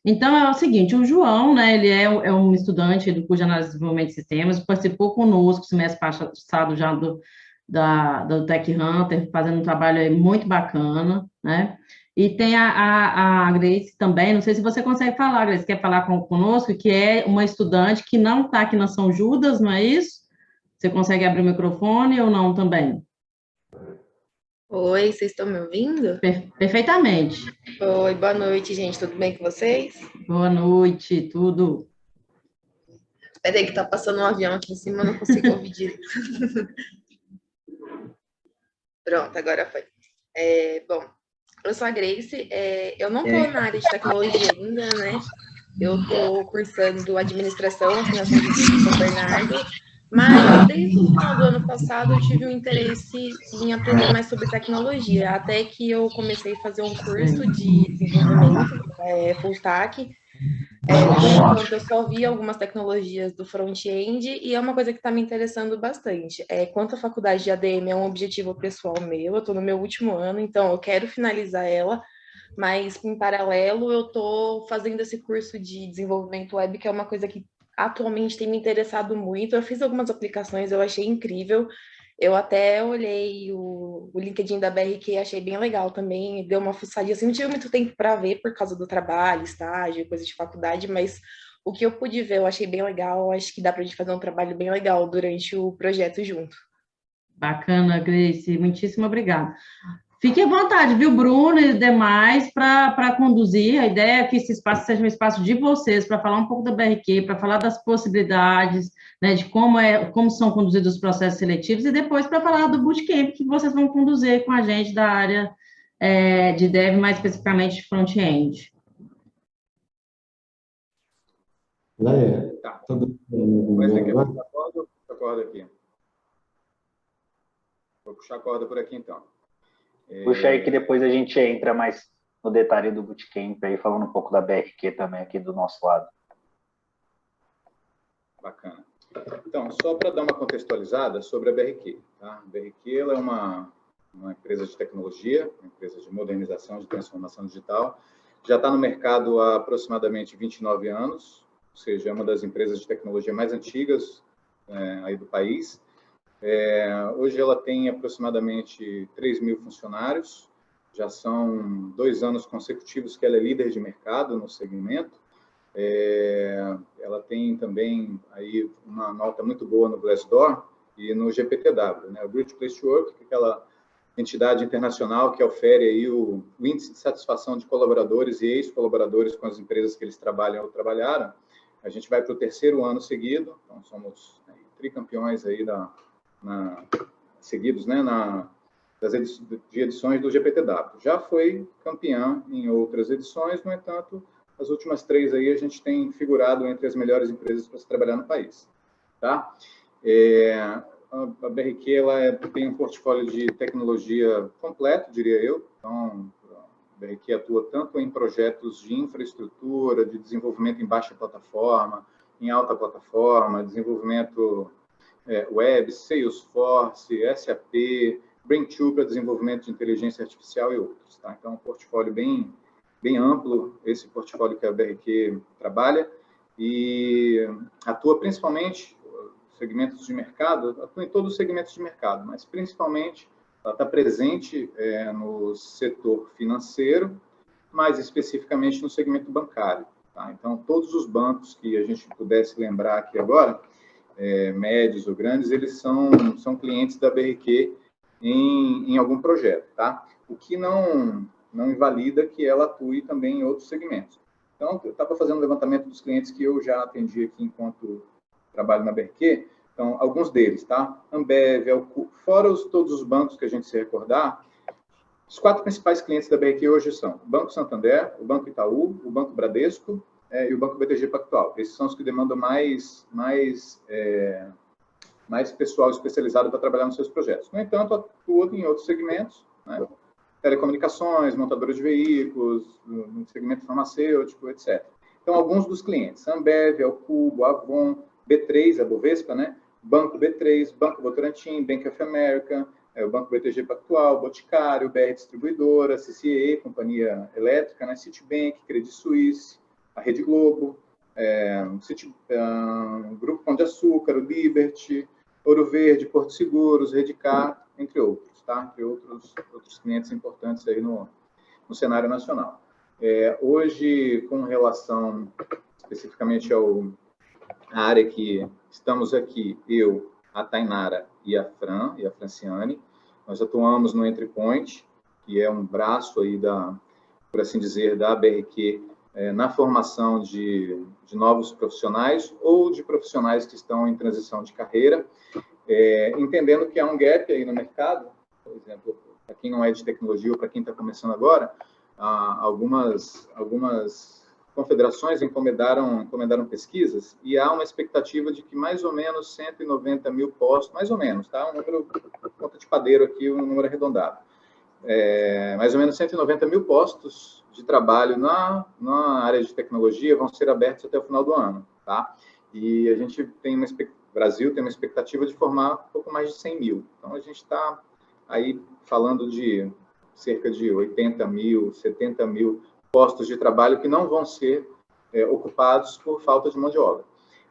Então, é o seguinte, o João, né, ele é um estudante do curso de análise de desenvolvimento de sistemas, participou conosco semestre passado já do Tech Hunter, fazendo um trabalho aí muito bacana, né? E tem a Grace também, não sei se você consegue falar, Grace, quer falar conosco, que é uma estudante que não está aqui na São Judas, não é isso? Você consegue abrir o microfone ou não também? Oi, vocês estão me ouvindo? Perfeitamente. Oi, boa noite, gente. Tudo bem com vocês? Boa noite, tudo. Peraí que tá passando um avião aqui em cima, eu não consigo ouvir direito. Pronto, agora foi. Bom, eu sou a Grace, eu não tô na área de tecnologia ainda, né? Eu tô cursando administração aqui na São José de São Bernardo, mas desde o final do ano passado eu tive um interesse em aprender mais sobre tecnologia, até que eu comecei a fazer um curso de desenvolvimento, full stack. Por enquanto, eu só vi algumas tecnologias do front-end e é uma coisa que está me interessando bastante. Quanto à faculdade de ADM, é um objetivo pessoal meu, eu estou no meu último ano, então eu quero finalizar ela, mas em paralelo eu estou fazendo esse curso de desenvolvimento web, que é uma coisa que atualmente tem me interessado muito. Eu fiz algumas aplicações, eu achei incrível. Eu até olhei o LinkedIn da BRQ e achei bem legal também. Deu uma fuçadinha assim, não tive muito tempo para ver por causa do trabalho, estágio, coisa de faculdade, mas o que eu pude ver eu achei bem legal. Acho que dá para a gente fazer um trabalho bem legal durante o projeto junto. Bacana, Grace, muitíssimo obrigada. Fique à vontade, viu, Bruno e demais, para conduzir. A ideia é que esse espaço seja um espaço de vocês, para falar um pouco da BRQ, para falar das possibilidades, né, de como são conduzidos os processos seletivos, e depois para falar do bootcamp que vocês vão conduzir com a gente da área de dev, mais especificamente de front-end. Tá. Vai ter que puxar a corda ou puxar a corda aqui? Vou puxar a corda por aqui, então. Puxa aí que depois a gente entra mais no detalhe do bootcamp, aí falando um pouco da BRQ também aqui do nosso lado. Bacana. Então, só para dar uma contextualizada sobre a BRQ. Tá? A BRQ ela é uma empresa de tecnologia, uma empresa de modernização, de transformação digital. Já está no mercado há aproximadamente 29 anos, ou seja, é uma das empresas de tecnologia mais antigas aí do país. Hoje ela tem aproximadamente 3.000 funcionários, já são 2 anos consecutivos que ela é líder de mercado no segmento. Ela tem também aí uma nota muito boa no Glassdoor e no GPTW, né? O Great Place to Work, que é aquela entidade internacional que ofere aí o índice de satisfação de colaboradores e ex-colaboradores com as empresas que eles trabalham ou trabalharam. A gente vai para o 3º ano seguido, então somos tricampeões aí seguidos, né, de edições do GPTW. Já foi campeã em outras edições, no entanto, as últimas 3 aí a gente tem figurado entre as melhores empresas para se trabalhar no país. Tá? A BRQ ela tem um portfólio de tecnologia completo, diria eu. Então, a BRQ atua tanto em projetos de infraestrutura, de desenvolvimento em baixa plataforma, em alta plataforma, desenvolvimento web, Salesforce, SAP, Brain2 para desenvolvimento de inteligência artificial e outros. Tá? Então, é um portfólio bem amplo, esse portfólio que a BRQ trabalha, e atua principalmente segmentos de mercado, atua em todos os segmentos de mercado, mas principalmente ela está presente no setor financeiro, mais especificamente no segmento bancário. Tá? Então, todos os bancos que a gente pudesse lembrar aqui agora, médios ou grandes, eles são clientes da BRQ em algum projeto. Tá? O que não invalida que ela atue também em outros segmentos. Então, eu estava fazendo um levantamento dos clientes que eu já atendi aqui enquanto trabalho na BRQ. Então, alguns deles, tá? Ambev, fora todos os bancos que a gente se recordar, os 4 principais clientes da BRQ hoje são o Banco Santander, o Banco Itaú, o Banco Bradesco e o Banco BTG Pactual. Esses são os que demandam mais pessoal especializado para trabalhar nos seus projetos. No entanto, atua em outros segmentos, né? Telecomunicações, montadoras de veículos, no segmento farmacêutico, etc. Então, alguns dos clientes, Ambev, Alcubo, Avon, B3, a Bovespa, né? Banco B3, Banco Votorantim, Bank of America, o Banco BTG Pactual, Boticário, BR Distribuidora, CCE, Companhia Elétrica, né? Citibank, Credit Suisse, a Rede Globo, Grupo Pão de Açúcar, o Liberty, Ouro Verde, Porto Seguros, Redcar, entre outros, tá? Entre outros clientes importantes aí no cenário nacional. Hoje, com relação especificamente à área que estamos aqui, eu, a Tainara e a Franciane, nós atuamos no Entrepoint, que é um braço aí por assim dizer, da BRQ, na formação de novos profissionais ou de profissionais que estão em transição de carreira, entendendo que há um gap aí no mercado, por exemplo, para quem não é de tecnologia ou para quem está começando agora, algumas confederações encomendaram pesquisas e há uma expectativa de que mais ou menos 190 mil postos, mais ou menos, tá? Um número, conta de padeiro aqui, um número arredondado. Mais ou menos 190 mil postos de trabalho na área de tecnologia vão ser abertos até o final do ano, tá? E a gente tem o Brasil tem uma expectativa de formar um pouco mais de 100 mil. Então, a gente está aí falando de cerca de 80 mil, 70 mil postos de trabalho que não vão ser ocupados por falta de mão de obra.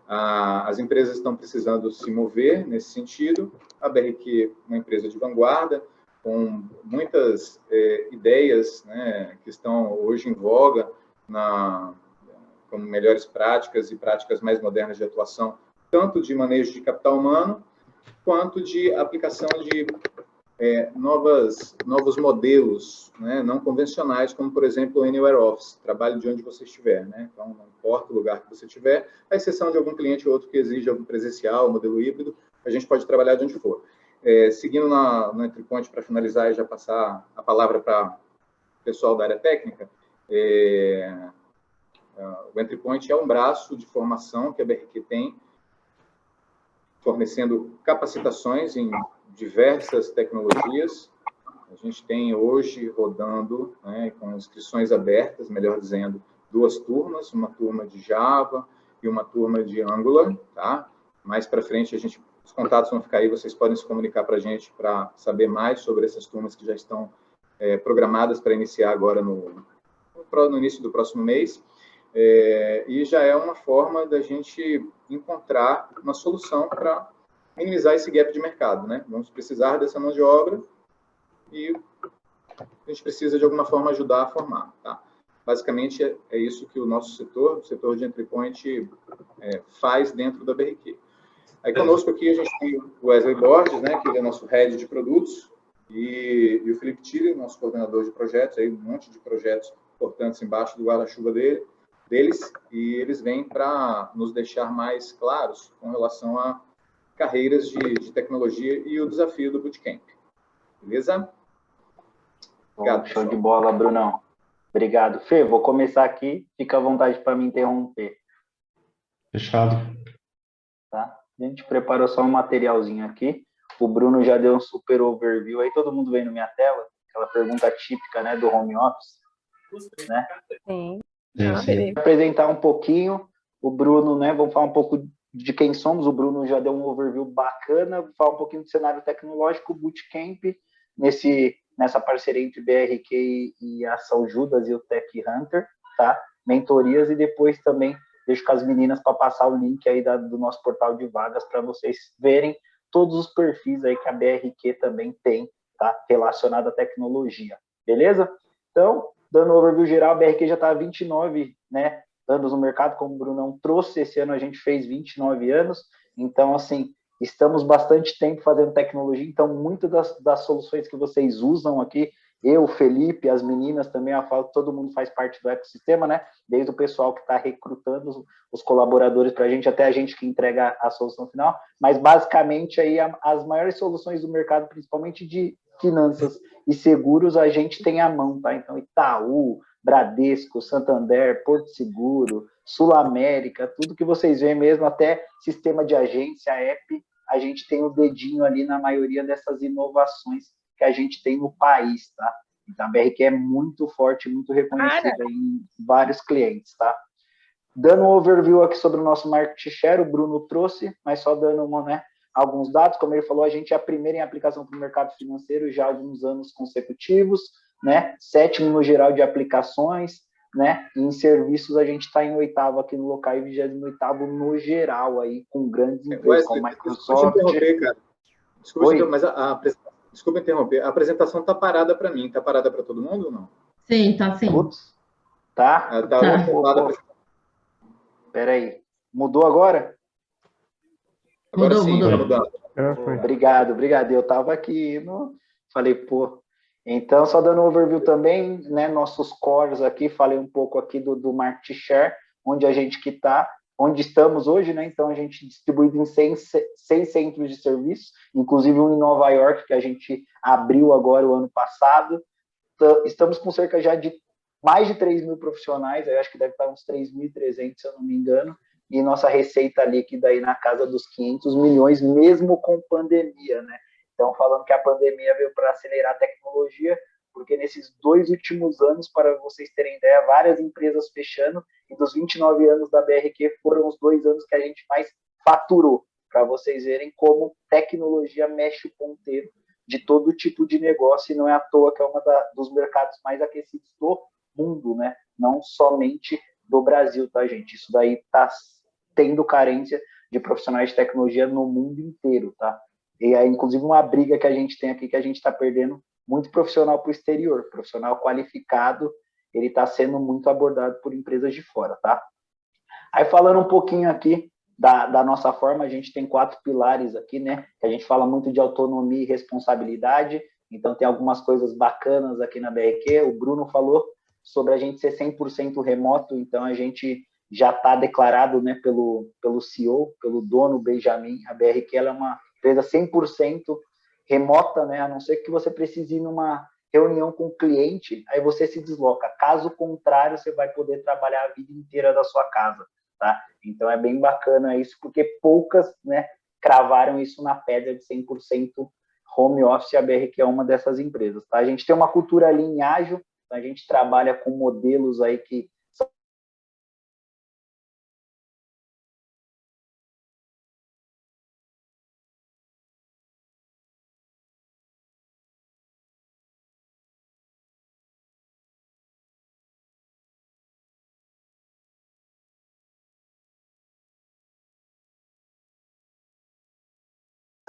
As empresas estão precisando se mover nesse sentido. A BRQ é uma empresa de vanguarda, com muitas ideias, né, que estão hoje em voga como melhores práticas e práticas mais modernas de atuação, tanto de manejo de capital humano, quanto de aplicação de novos modelos, né, não convencionais, como, por exemplo, o Anywhere Office, trabalho de onde você estiver, né? Então, não importa o lugar que você estiver, à exceção de algum cliente ou outro que exige algum presencial, modelo híbrido, a gente pode trabalhar de onde for. Seguindo no Entrepoint, para finalizar e já passar a palavra para o pessoal da área técnica, o Entrepoint é um braço de formação que a BRQ tem, fornecendo capacitações em diversas tecnologias. A gente tem hoje rodando, né, com inscrições abertas, melhor dizendo, 2 turmas, uma turma de Java e uma turma de Angular, tá? Mais para frente, os contatos vão ficar aí, vocês podem se comunicar para a gente para saber mais sobre essas turmas que já estão programadas para iniciar agora no início do próximo mês. E já é uma forma da gente encontrar uma solução para minimizar esse gap de mercado, né? Vamos precisar dessa mão de obra e a gente precisa, de alguma forma, ajudar a formar, tá? Basicamente, é isso que o setor de Entrepoint, faz dentro da BRQ. Aí, conosco aqui, a gente tem o Wesley Borges, né, que ele é nosso head de produtos, e o Felipe Tille, nosso coordenador de projetos, aí um monte de projetos importantes embaixo do guarda-chuva deles, e eles vêm para nos deixar mais claros com relação a carreiras de tecnologia e o desafio do Bootcamp. Beleza? Obrigado, show de bola, Brunão. Obrigado. Fê, vou começar aqui, fica à vontade para me interromper. Fechado. Tá? A gente preparou só um materialzinho aqui. O Bruno já deu um super overview aí, todo mundo vendo minha tela, aquela pergunta típica, né, do home office, né? Sim. Sim. Vou apresentar um pouquinho o Bruno, né? Vamos falar um pouco de quem somos. O Bruno já deu um overview bacana, vou falar um pouquinho do cenário tecnológico, Bootcamp, nessa parceria entre BRQ e a Ação Judas e o Tech Hunter, tá? Mentorias, e depois também deixo com as meninas para passar o link aí do nosso portal de vagas para vocês verem todos os perfis aí que a BRQ também tem, tá? Relacionado à tecnologia, beleza? Então, dando um overview geral, a BRQ já está há 29, né, anos no mercado, como o Brunão trouxe, esse ano a gente fez 29 anos, então, assim, estamos bastante tempo fazendo tecnologia, então, muitas das soluções que vocês usam aqui, eu, Felipe, as meninas também, a FAO, todo mundo faz parte do ecossistema, né? Desde o pessoal que está recrutando os colaboradores para a gente, até a gente que entrega a solução final, mas basicamente aí as maiores soluções do mercado, principalmente de finanças e seguros, a gente tem à mão, tá? Então, Itaú, Bradesco, Santander, Porto Seguro, Sul América, tudo que vocês veem mesmo, até sistema de agência, app, a gente tem o dedinho ali na maioria dessas inovações que a gente tem no país, tá? Então, a BRQ é muito forte, muito reconhecida em vários clientes, tá? Dando um overview aqui sobre o nosso market share, o Bruno trouxe, mas só dando alguns dados, como ele falou, a gente é a primeira em aplicação para o mercado financeiro já há uns anos consecutivos, né? 7º no geral de aplicações, né? E em serviços a gente está em 8º aqui no local e 28º no geral, aí, com grandes empresas como Microsoft. Desculpa te interromper, cara. Oi? Mas desculpa interromper. A apresentação está parada para mim. Está parada para todo mundo ou não? Sim, tá sim. Putz, tá? Tá congelada. Peraí. Mudou agora? Agora sim, Mudou. tá mudando. Obrigado. Eu estava aqui, falei, pô. Então, só dando um overview também, né, nossos cores aqui, falei um pouco aqui do Market Share, onde a gente onde estamos hoje, né? Então, a gente distribuído em 6 centros de serviço, inclusive um em Nova York, que a gente abriu agora o ano passado. Então, estamos com cerca já de mais de 3 mil profissionais, eu acho que deve estar uns 3.300, se eu não me engano, e nossa receita líquida aí na casa dos 500 milhões, mesmo com pandemia, né? Então, falando que a pandemia veio para acelerar a tecnologia, porque nesses 2 últimos anos, para vocês terem ideia, várias empresas fechando, e dos 29 anos da BRQ foram os 2 anos que a gente mais faturou, para vocês verem como tecnologia mexe o ponteiro de todo tipo de negócio, e não é à toa que é dos mercados mais aquecidos do mundo, né? Não somente do Brasil, tá, gente? Isso daí está tendo carência de profissionais de tecnologia no mundo inteiro, tá? E é, inclusive, uma briga que a gente tem aqui, que a gente está perdendo muito profissional para o exterior. Profissional qualificado, ele está sendo muito abordado por empresas de fora, tá? Aí, falando um pouquinho aqui da nossa forma, a gente tem 4 pilares aqui, né? Que a gente fala muito de autonomia e responsabilidade. Então, tem algumas coisas bacanas aqui na BRQ. O Bruno falou sobre a gente ser 100% remoto, então a gente já está declarado, né, pelo CEO, pelo dono Benjamin. A BRQ ela é uma empresa 100% remota, né? A não ser que você precise ir numa reunião com o cliente, aí você se desloca. Caso contrário, você vai poder trabalhar a vida inteira da sua casa, tá? Então é bem bacana isso, porque poucas, né, cravaram isso na pedra de 100% home office. A BRQ é uma dessas empresas, tá? A gente tem uma cultura ali em ágil, a gente trabalha com modelos aí que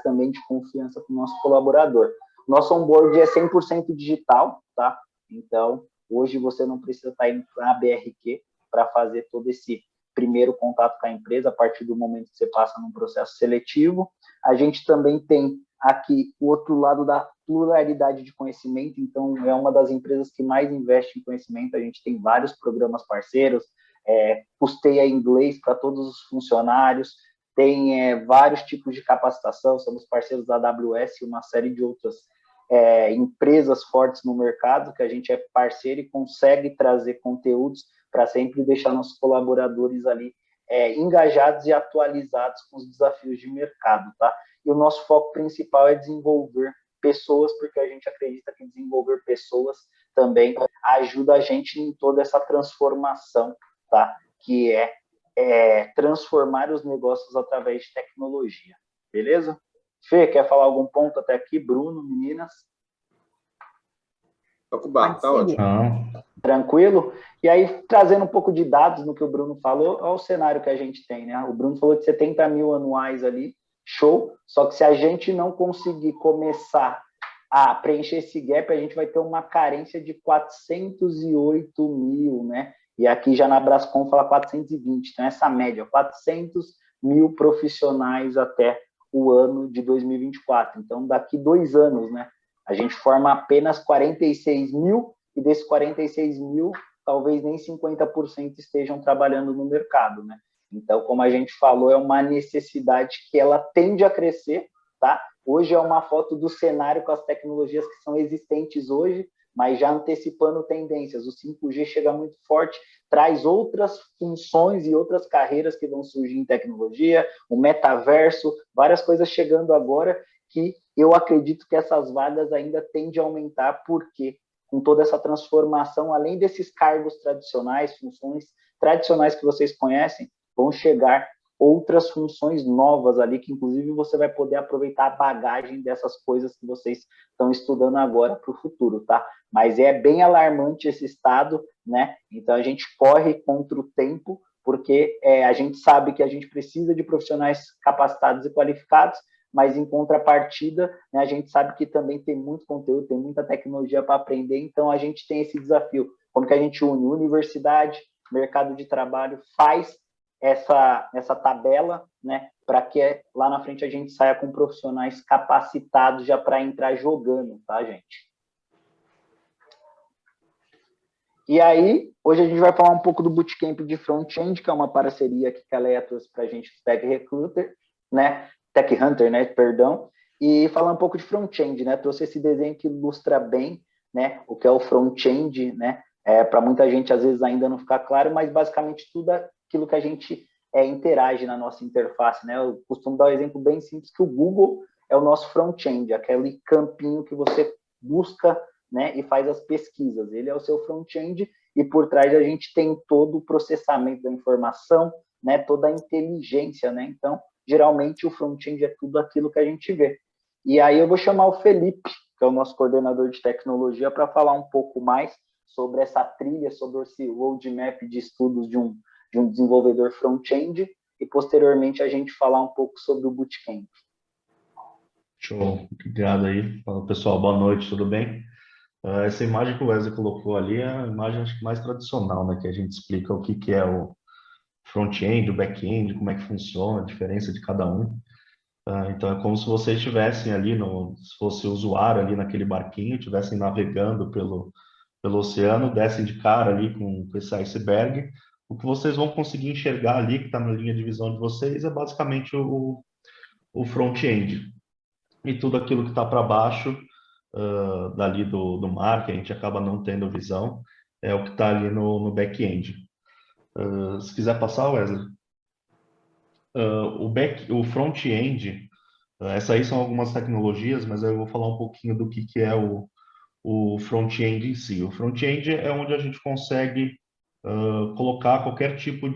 também de confiança com o nosso colaborador. Nosso onboard é 100% digital, tá? Então, hoje você não precisa estar indo para a BRQ para fazer todo esse primeiro contato com a empresa, a partir do momento que você passa num processo seletivo. A gente também tem aqui o outro lado da pluralidade de conhecimento, então é uma das empresas que mais investe em conhecimento. A gente tem vários programas parceiros, custeia inglês para todos os funcionários, tem vários tipos de capacitação, somos parceiros da AWS e uma série de outras empresas fortes no mercado, que a gente é parceiro e consegue trazer conteúdos para sempre deixar nossos colaboradores ali engajados e atualizados com os desafios de mercado, tá? E o nosso foco principal é desenvolver pessoas, porque a gente acredita que desenvolver pessoas também ajuda a gente em toda essa transformação, tá? Que é transformar os negócios através de tecnologia, beleza? Fê, quer falar algum ponto até aqui? Bruno, meninas? Tá ótimo. Tranquilo? E aí, trazendo um pouco de dados no que o Bruno falou, olha o cenário que a gente tem, né? O Bruno falou de 70 mil anuais ali, show, só que se a gente não conseguir começar a preencher esse gap, a gente vai ter uma carência de 408 mil, né? E aqui já na Brascom fala 420, então essa média, 400 mil profissionais até o ano de 2024. Então, daqui 2 anos, né? A gente forma apenas 46 mil, e desses 46 mil, talvez nem 50% estejam trabalhando no mercado, né? Então, como a gente falou, é uma necessidade que ela tende a crescer, tá? Hoje é uma foto do cenário com as tecnologias que são existentes hoje, mas já antecipando tendências. O 5G chega muito forte, traz outras funções e outras carreiras que vão surgir em tecnologia, o metaverso, várias coisas chegando agora que eu acredito que essas vagas ainda tendem a aumentar, porque com toda essa transformação, além desses cargos tradicionais, funções tradicionais que vocês conhecem, vão chegar outras funções novas ali, que inclusive você vai poder aproveitar a bagagem dessas coisas que vocês estão estudando agora para o futuro, tá? mas é bem alarmante esse estado, né? Então a gente corre contra o tempo, porque a gente sabe que a gente precisa de profissionais capacitados e qualificados, mas em contrapartida, né, a gente sabe que também tem muito conteúdo, tem muita tecnologia para aprender, então a gente tem esse desafio. Como que a gente une universidade, mercado de trabalho, faz essa tabela, né, para que lá na frente a gente saia com profissionais capacitados já para entrar jogando, tá, gente? E aí, hoje a gente vai falar um pouco do Bootcamp de Front-End, que é uma parceria que a Leia trouxe para a gente, do Tech Recruiter, né? Tech Hunter, né? Perdão. E falar um pouco de Front-End, né? Trouxe esse desenho que ilustra bem, né? O que é o Front-End, né? Para muita gente, às vezes, ainda não ficar claro, mas basicamente tudo aquilo que a gente interage na nossa interface, né? Eu costumo dar um exemplo bem simples, que o Google é o nosso Front-End, aquele campinho que você busca, né, e faz as pesquisas. Ele é o seu front-end e por trás a gente tem todo o processamento da informação, né, toda a inteligência, né? Então, geralmente o front-end é tudo aquilo que a gente vê. E aí eu vou chamar o Felipe, que é o nosso coordenador de tecnologia, para falar um pouco mais sobre essa trilha, sobre esse roadmap de estudos de um desenvolvedor front-end e posteriormente a gente falar um pouco sobre o Bootcamp. Show, obrigado aí. Fala, pessoal, boa noite, tudo bem? Essa imagem que o Wesley colocou ali é a imagem acho que mais tradicional, né? Que a gente explica o que é o front-end, o back-end, como é que funciona, a diferença de cada um. Então é como se vocês estivessem ali, se fosse o usuário ali naquele barquinho, estivessem navegando pelo oceano, descem de cara ali com esse iceberg. O que vocês vão conseguir enxergar ali, que está na linha de visão de vocês, é basicamente o front-end. E tudo aquilo que está para baixo dali do mar, que a gente acaba não tendo visão, é o que está ali no back-end. Se quiser passar, Wesley. O front-end, essas aí são algumas tecnologias, mas eu vou falar um pouquinho do que é o front-end em si. O front-end é onde a gente consegue colocar qualquer tipo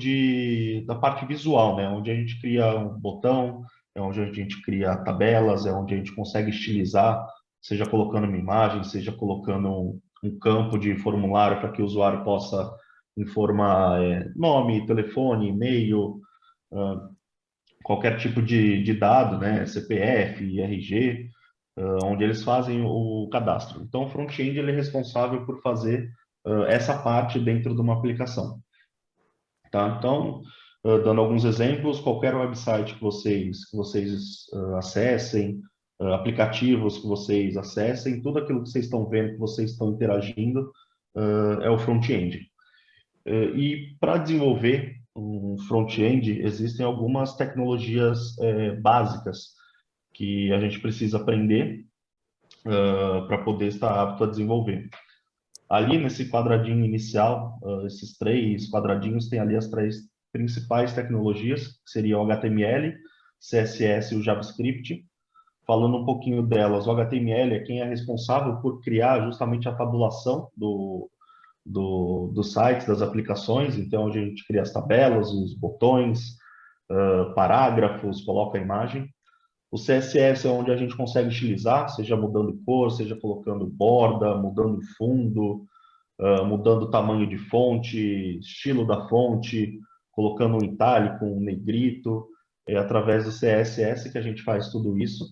da parte visual, né? Onde a gente cria um botão, é onde a gente cria tabelas, é onde a gente consegue estilizar, seja colocando uma imagem, seja colocando um campo de formulário para que o usuário possa informar nome, telefone, e-mail, qualquer tipo de dado, né? CPF, RG, onde eles fazem o cadastro. Então, o front-end ele é responsável por fazer essa parte dentro de uma aplicação. Tá? Então, dando alguns exemplos, qualquer website que vocês acessem, aplicativos que vocês acessem, tudo aquilo que vocês estão vendo, que vocês estão interagindo, é o front-end. E para desenvolver um front-end, existem algumas tecnologias básicas que a gente precisa aprender para poder estar apto a desenvolver. Ali nesse quadradinho inicial, esses 3 quadradinhos, tem ali as 3 principais tecnologias, que seriam o HTML, CSS e o JavaScript. Falando um pouquinho delas, o HTML é quem é responsável por criar justamente a tabulação dos sites, das aplicações, então a gente cria as tabelas, os botões, parágrafos, coloca a imagem. O CSS é onde a gente consegue estilizar, seja mudando cor, seja colocando borda, mudando fundo, mudando o tamanho de fonte, estilo da fonte, colocando um itálico, um negrito. É através do CSS que a gente faz tudo isso.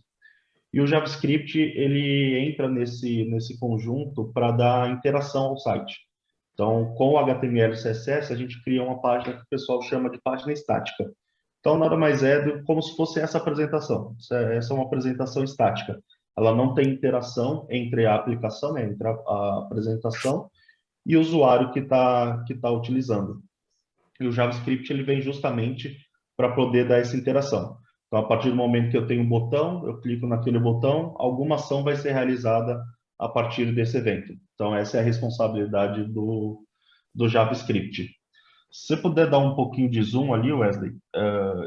E o JavaScript, ele entra nesse conjunto para dar interação ao site. Então, com o HTML e CSS, a gente cria uma página que o pessoal chama de página estática. Então, nada mais é como se fosse essa apresentação. Essa é uma apresentação estática. Ela não tem interação entre a aplicação, né, entre a apresentação e o usuário que tá utilizando. E o JavaScript ele vem justamente para poder dar essa interação. Então, a partir do momento que eu tenho um botão, eu clico naquele botão, alguma ação vai ser realizada a partir desse evento. Então, essa é a responsabilidade do JavaScript. Se você puder dar um pouquinho de zoom ali, Wesley,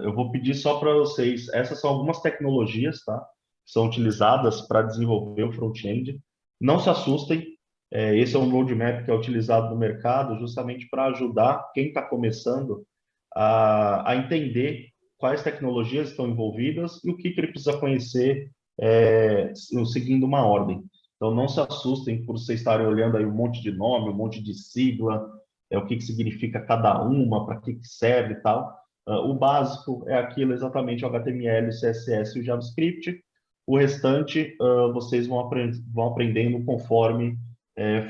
eu vou pedir só para vocês, essas são algumas tecnologias, tá? Que são utilizadas para desenvolver o front-end. Não se assustem, esse é um roadmap que é utilizado no mercado justamente para ajudar quem está começando a entender quais tecnologias estão envolvidas e o que ele precisa conhecer seguindo uma ordem. Então, não se assustem por vocês estarem olhando aí um monte de nome, um monte de sigla, o que significa cada uma, para que serve e tal. O básico é aquilo exatamente, o HTML, o CSS e o JavaScript. O restante, vocês vão aprendendo conforme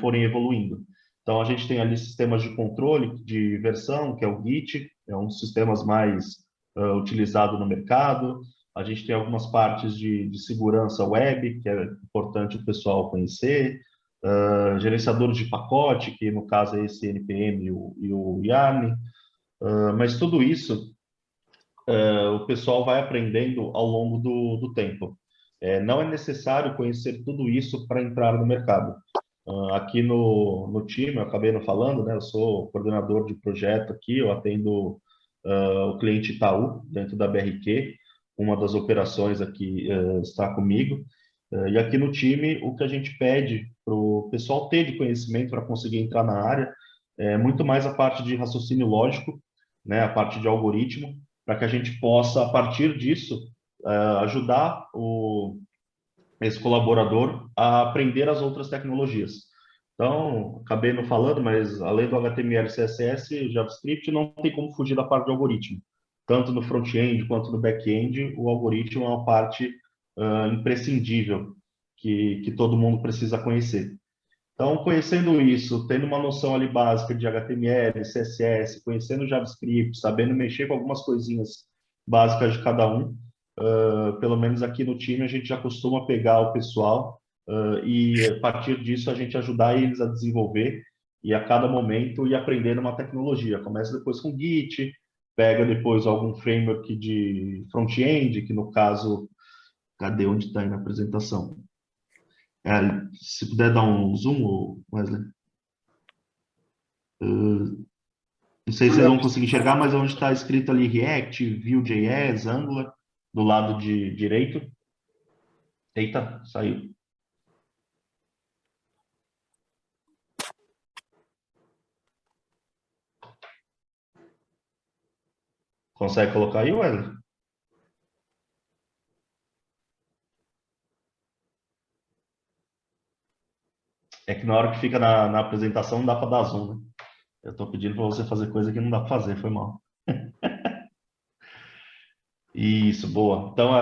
forem evoluindo. Então, a gente tem ali sistemas de controle de versão, que é o Git, é um dos sistemas mais utilizado no mercado. A gente tem algumas partes de segurança web, que é importante o pessoal conhecer. Gerenciador de pacote, que no caso é esse NPM e o Yarn. Mas tudo isso o pessoal vai aprendendo ao longo do tempo. Não é necessário conhecer tudo isso para entrar no mercado. Aqui no time, eu acabei não falando, né? Eu sou coordenador de projeto aqui, eu atendo o cliente Itaú, dentro da BRQ, uma das operações aqui está comigo. E aqui no time, o que a gente pede para o pessoal ter de conhecimento para conseguir entrar na área é muito mais a parte de raciocínio lógico, né? A parte de algoritmo, para que a gente possa, a partir disso, ajudar esse colaborador a aprender as outras tecnologias. Então, acabei não falando, mas além do HTML, CSS, JavaScript, não tem como fugir da parte de algoritmo. Tanto no front-end quanto no back-end, o algoritmo é uma parte imprescindível que todo mundo precisa conhecer. Então, conhecendo isso, tendo uma noção ali básica de HTML, CSS, conhecendo JavaScript, sabendo mexer com algumas coisinhas básicas de cada um, pelo menos aqui no time, a gente já costuma pegar o pessoal e, a partir disso, a gente ajudar eles a desenvolver e, a cada momento, ir aprendendo uma tecnologia. Começa depois com Git, pega depois algum framework de front-end, que no caso... Cadê? Onde está aí na apresentação? Se puder dar um zoom, Wesley. Não sei se vocês vão conseguir enxergar, mas onde está escrito ali React, Vue.js, Angular, do lado de direito. Eita, saiu. Consegue colocar aí, Wesley? É que na hora que fica na apresentação não dá para dar zoom, né? Eu estou pedindo para você fazer coisa que não dá para fazer, foi mal. Isso, boa. Então,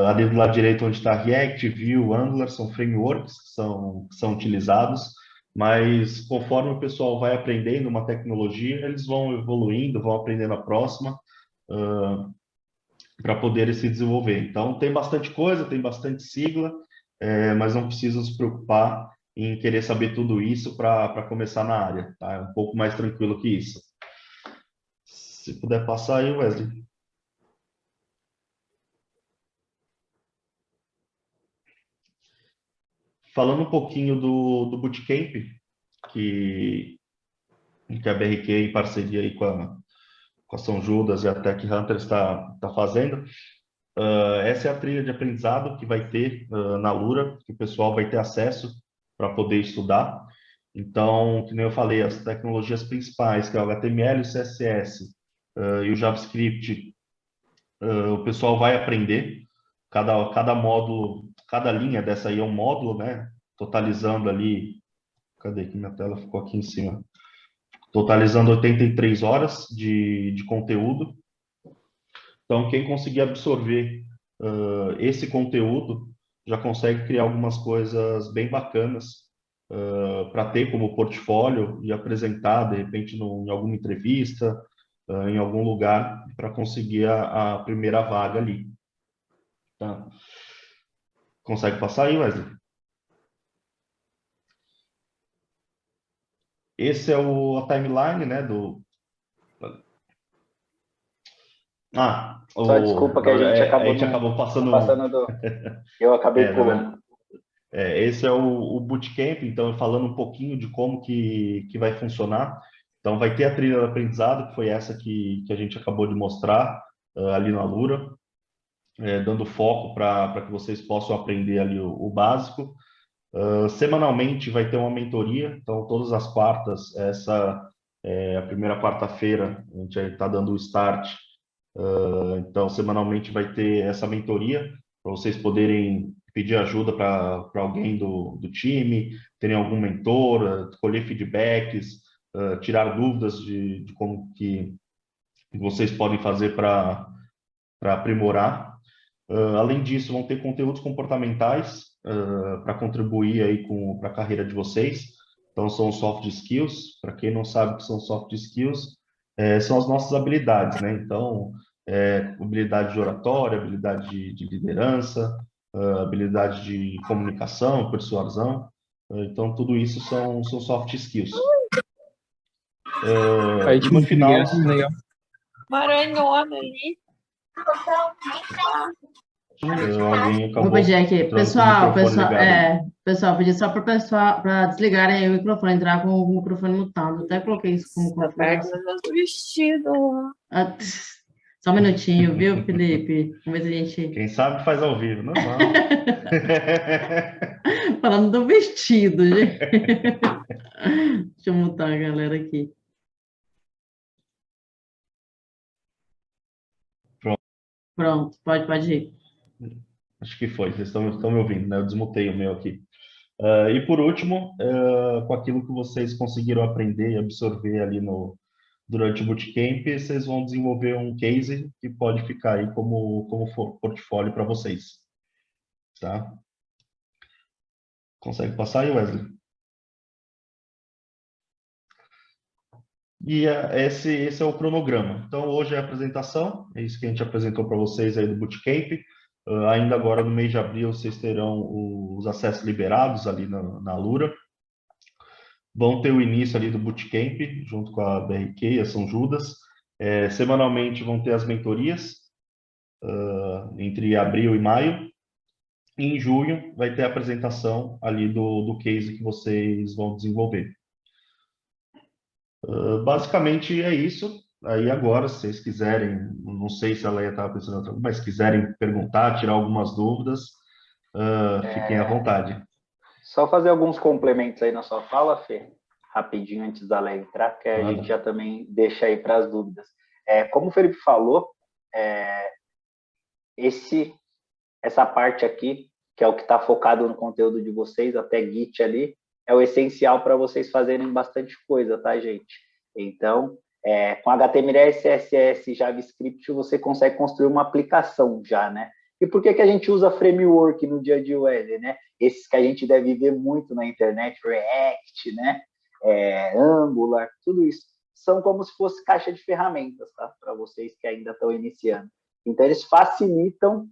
ali do lado direito, onde está React, Vue, Angular, são frameworks que são utilizados, mas conforme o pessoal vai aprendendo uma tecnologia, eles vão evoluindo, vão aprendendo a próxima, para poderem se desenvolver. Então, tem bastante coisa, tem bastante sigla, mas não precisa se preocupar em querer saber tudo isso para começar na área, tá? É um pouco mais tranquilo que isso. Se puder passar aí, Wesley. Falando um pouquinho do Bootcamp, que a BRQ, em parceria aí com a São Judas e a Tech Hunter está fazendo, essa é a trilha de aprendizado que vai ter na Lura, que o pessoal vai ter acesso para poder estudar. Então, que nem eu falei, as tecnologias principais, que é o HTML, o CSS e o JavaScript, o pessoal vai aprender. Cada módulo, cada linha dessa aí é um módulo, né? Totalizando ali, cadê que minha tela ficou aqui em cima? Totalizando 83 horas de conteúdo. Então, quem conseguir absorver esse conteúdo já consegue criar algumas coisas bem bacanas para ter como portfólio e apresentar, de repente, em alguma entrevista, em algum lugar, para conseguir a primeira vaga ali. Tá? Consegue passar aí, Wesley? Esse é a timeline, né, Só desculpa que a gente a gente acabou passando... Eu acabei pulando. Esse é o Bootcamp, então, falando um pouquinho de como que vai funcionar. Então, vai ter a trilha de aprendizado, que foi essa que a gente acabou de mostrar ali na Lura, dando foco para que vocês possam aprender ali o básico. Semanalmente vai ter uma mentoria, então, todas as quartas, essa é a primeira quarta-feira, a gente está dando o start. Então, semanalmente vai ter essa mentoria, para vocês poderem pedir ajuda para alguém do time, terem algum mentor, colher feedbacks, tirar dúvidas de como que vocês podem fazer para aprimorar. Além disso, vão ter conteúdos comportamentais para contribuir aí para a carreira de vocês. Então, são soft skills. Para quem não sabe o que são soft skills, são as nossas habilidades, né? Então, habilidade de oratória, habilidade de liderança, habilidade de comunicação, persuasão. Então, tudo isso são soft skills. Aí, E tipo, no final... legal. Maranhona ali. Alguém acabou Opa, Jack, entrando com o pessoal, microfone ligado. pessoal, pedi só para pessoal para desligarem aí o microfone, entrar com o microfone mutado. Até coloquei isso como configuração. Vestido. Ah, só um minutinho, viu, Felipe? Vamos ver se a gente. Quem sabe faz ao vivo, normal. Falando do vestido, gente. Deixa eu mutar a galera aqui. Pronto, pode ir. Acho que foi, vocês estão me ouvindo, né? Eu desmutei o meu aqui. E por último, com aquilo que vocês conseguiram aprender e absorver ali durante o bootcamp, vocês vão desenvolver um case que pode ficar aí como portfólio para vocês. Tá? Consegue passar aí, Wesley? E esse é o cronograma. Então, hoje é a apresentação, é isso que a gente apresentou para vocês aí do bootcamp. Ainda agora, no mês de abril, vocês terão os acessos liberados ali na Lura. Vão ter o início ali do bootcamp, junto com a BRQ e a São Judas. Semanalmente vão ter as mentorias, entre abril e maio. E em junho vai ter a apresentação ali do case que vocês vão desenvolver. Basicamente é isso. Aí agora, se vocês quiserem, não sei se a Leia estava pensando em outra coisa, mas se quiserem perguntar, tirar algumas dúvidas, fiquem à vontade. Só fazer alguns complementos aí na sua fala, Fê, rapidinho antes da Leia entrar, porque a gente já também deixa aí para as dúvidas. Como o Felipe falou, essa parte aqui, que é o que está focado no conteúdo de vocês, até Git ali, é o essencial para vocês fazerem bastante coisa, tá, gente? Então, com HTML, CSS, JavaScript, você consegue construir uma aplicação já, né? E por que a gente usa framework no dia a dia, Wesley, né? Esses que a gente deve ver muito na internet, React, né? Angular, tudo isso. São como se fosse caixa de ferramentas, tá? Para vocês que ainda estão iniciando. Então, eles facilitam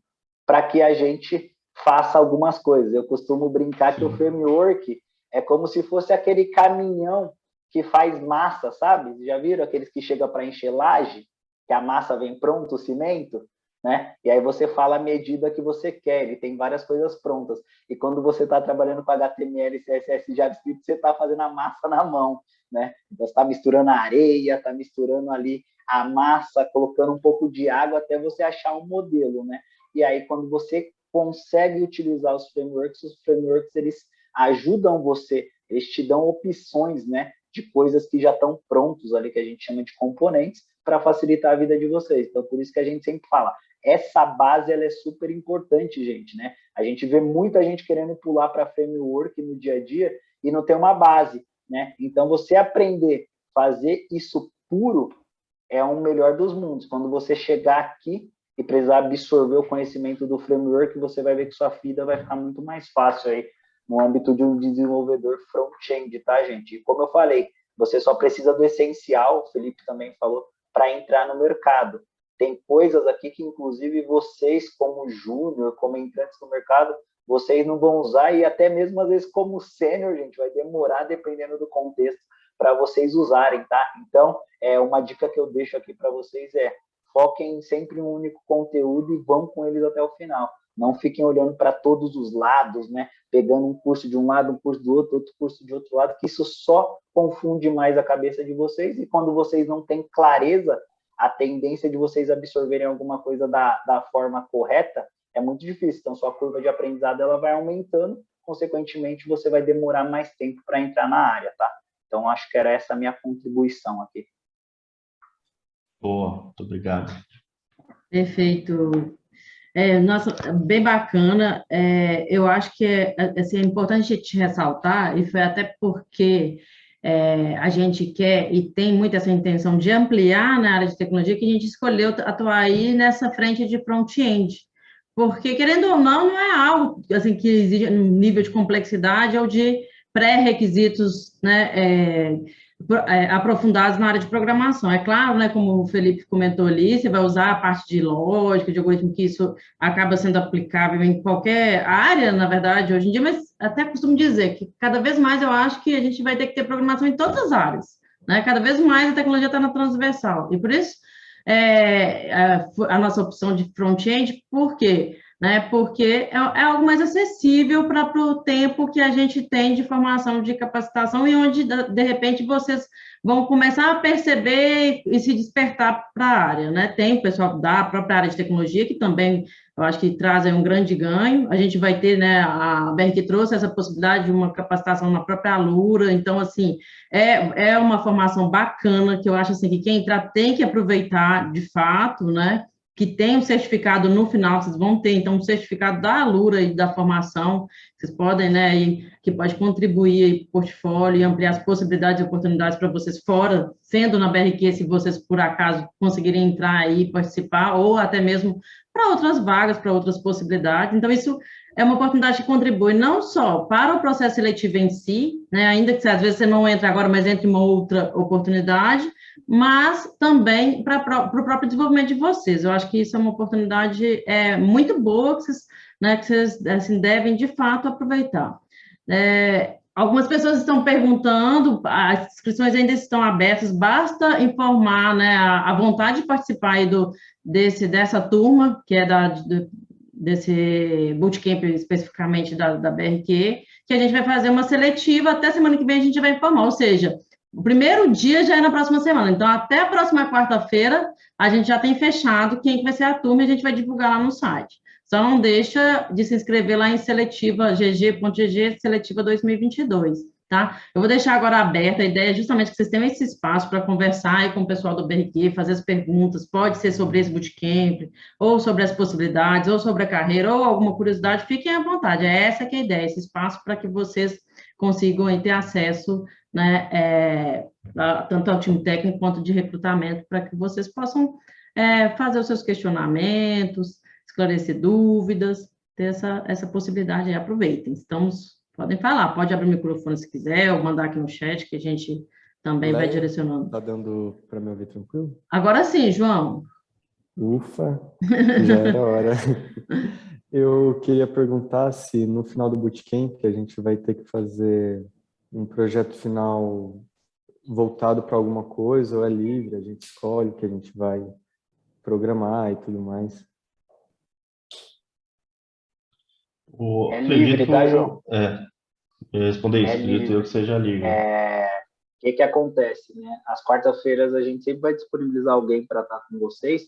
para que a gente faça algumas coisas. Eu costumo brincar que o framework é como se fosse aquele caminhão que faz massa, sabe? Já viram aqueles que chegam para encher laje, que a massa vem pronto, o cimento, né? E aí você fala a medida que você quer, ele tem várias coisas prontas. E quando você está trabalhando com HTML, CSS e JavaScript, você está fazendo a massa na mão, né? Então, você está misturando a areia, está misturando ali a massa, colocando um pouco de água até você achar um modelo, né? E aí, quando você consegue utilizar os frameworks eles ajudam você, eles te dão opções, né, de coisas que já estão prontos ali, que a gente chama de componentes, para facilitar a vida de vocês. Então, por isso que a gente sempre fala, essa base ela é super importante, gente, né? A gente vê muita gente querendo pular para framework no dia a dia e não tem uma base, né? Então, você aprender a fazer isso puro é um melhor dos mundos. Quando você chegar aqui e precisar absorver o conhecimento do framework, você vai ver que sua vida vai ficar muito mais fácil aí no âmbito de um desenvolvedor front-end, tá, gente? E como eu falei, você só precisa do essencial, o Felipe também falou, para entrar no mercado. Tem coisas aqui que, inclusive, vocês, como júnior, como entrantes no mercado, vocês não vão usar, e até mesmo, às vezes, como sênior, gente, vai demorar, dependendo do contexto, para vocês usarem, tá? Então, uma dica que eu deixo aqui para vocês foquem sempre em um único conteúdo e vão com eles até o final. Não fiquem olhando para todos os lados, né? Pegando um curso de um lado, um curso do outro curso de outro lado, que isso só confunde mais a cabeça de vocês, e quando vocês não têm clareza, a tendência de vocês absorverem alguma coisa da forma correta é muito difícil. Então, sua curva de aprendizado ela vai aumentando, consequentemente, você vai demorar mais tempo para entrar na área, tá? Então, acho que era essa a minha contribuição aqui. Boa, muito obrigado. Perfeito. Nossa, bem bacana. Eu acho que assim, é importante te ressaltar, e foi até porque a gente quer e tem muito essa intenção de ampliar na área de tecnologia que a gente escolheu atuar aí nessa frente de front-end. Porque, querendo ou não, não é algo assim, que exige um nível de complexidade ou de pré-requisitos, né, aprofundados na área de programação. É claro, né, como o Felipe comentou ali, você vai usar a parte de lógica, de algoritmo, que isso acaba sendo aplicável em qualquer área, na verdade, hoje em dia, mas até costumo dizer que cada vez mais eu acho que a gente vai ter que ter programação em todas as áreas, né? Cada vez mais a tecnologia está na transversal. E por isso, a nossa opção de front-end, por quê? Né? Porque é algo mais acessível para o tempo que a gente tem de formação, de capacitação, e onde, de repente, vocês vão começar a perceber e se despertar para a área, né? Tem o pessoal da própria área de tecnologia, que também, eu acho que trazem um grande ganho. A gente vai ter, né, a BRQ trouxe essa possibilidade de uma capacitação na própria Alura, então, assim, é uma formação bacana, que eu acho, assim, que quem entrar tem que aproveitar, de fato, né? Que tem um certificado no final, vocês vão ter, então, um certificado da Alura e da formação, vocês podem, né, e que pode contribuir para o portfólio e ampliar as possibilidades e oportunidades para vocês fora, sendo na BRQ, se vocês, por acaso, conseguirem entrar aí e participar, ou até mesmo para outras vagas, para outras possibilidades. Então, isso é uma oportunidade que contribui não só para o processo seletivo em si, né, ainda que às vezes você não entre agora, mas entre uma outra oportunidade, mas também para o próprio desenvolvimento de vocês. Eu acho que isso é uma oportunidade muito boa que vocês assim, devem, de fato, aproveitar. Algumas pessoas estão perguntando, as inscrições ainda estão abertas, basta informar, né, a vontade de participar aí dessa turma, que é desse bootcamp especificamente da BRQ, que a gente vai fazer uma seletiva, até semana que vem a gente vai informar, ou seja, o primeiro dia já é na próxima semana, então até a próxima quarta-feira a gente já tem fechado quem que vai ser a turma e a gente vai divulgar lá no site. Só não deixa de se inscrever lá em seletiva, gg.gg, seletiva 2022, tá? Eu vou deixar agora aberta, a ideia é justamente que vocês tenham esse espaço para conversar aí com o pessoal do BRQ, fazer as perguntas, pode ser sobre esse bootcamp, ou sobre as possibilidades, ou sobre a carreira, ou alguma curiosidade, fiquem à vontade, essa que é a ideia, esse espaço para que vocês consigam aí ter acesso, né, tanto ao time técnico quanto de recrutamento, para que vocês possam fazer os seus questionamentos, esclarecer dúvidas, ter essa possibilidade aí, aproveitem. Podem falar, pode abrir o microfone se quiser, ou mandar aqui no chat, que a gente também vai direcionando. Tá dando para me ouvir tranquilo? Agora sim, João. Ufa, já era hora. Eu queria perguntar se no final do bootcamp a gente vai ter que fazer um projeto final voltado para alguma coisa, ou é livre, a gente escolhe o que a gente vai programar e tudo mais. É livre, tá, João? Responder isso, acredito eu que seja livre. O que acontece, né? Às quartas-feiras a gente sempre vai disponibilizar alguém para estar com vocês,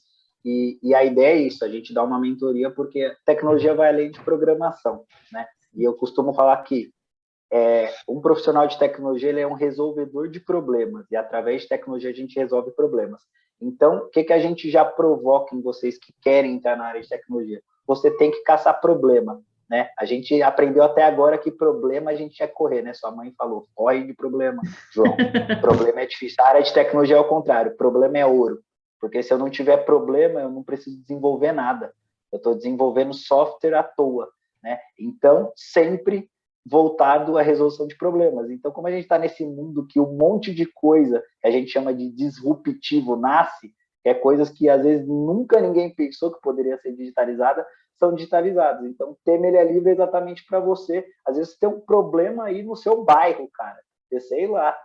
e a ideia é isso, a gente dá uma mentoria, porque tecnologia vai além de programação, né? E eu costumo falar que um profissional de tecnologia, ele é um resolvedor de problemas, e através de tecnologia a gente resolve problemas. Então, o que a gente já provoca em vocês que querem entrar na área de tecnologia? Você tem que caçar problema, né? A gente aprendeu até agora que problema a gente ia correr, né? Sua mãe falou, corre de problema, João. Problema é difícil. A área de tecnologia é o contrário, problema é ouro. Porque se eu não tiver problema, eu não preciso desenvolver nada. Eu estou desenvolvendo software à toa, né? Então, sempre voltado à resolução de problemas. Então, como a gente está nesse mundo que um monte de coisa que a gente chama de disruptivo nasce, que é coisas que às vezes nunca ninguém pensou que poderia ser digitalizada, são digitalizadas. Então, Temer é livre exatamente para você. Às vezes tem um problema aí no seu bairro, cara. Você sei lá,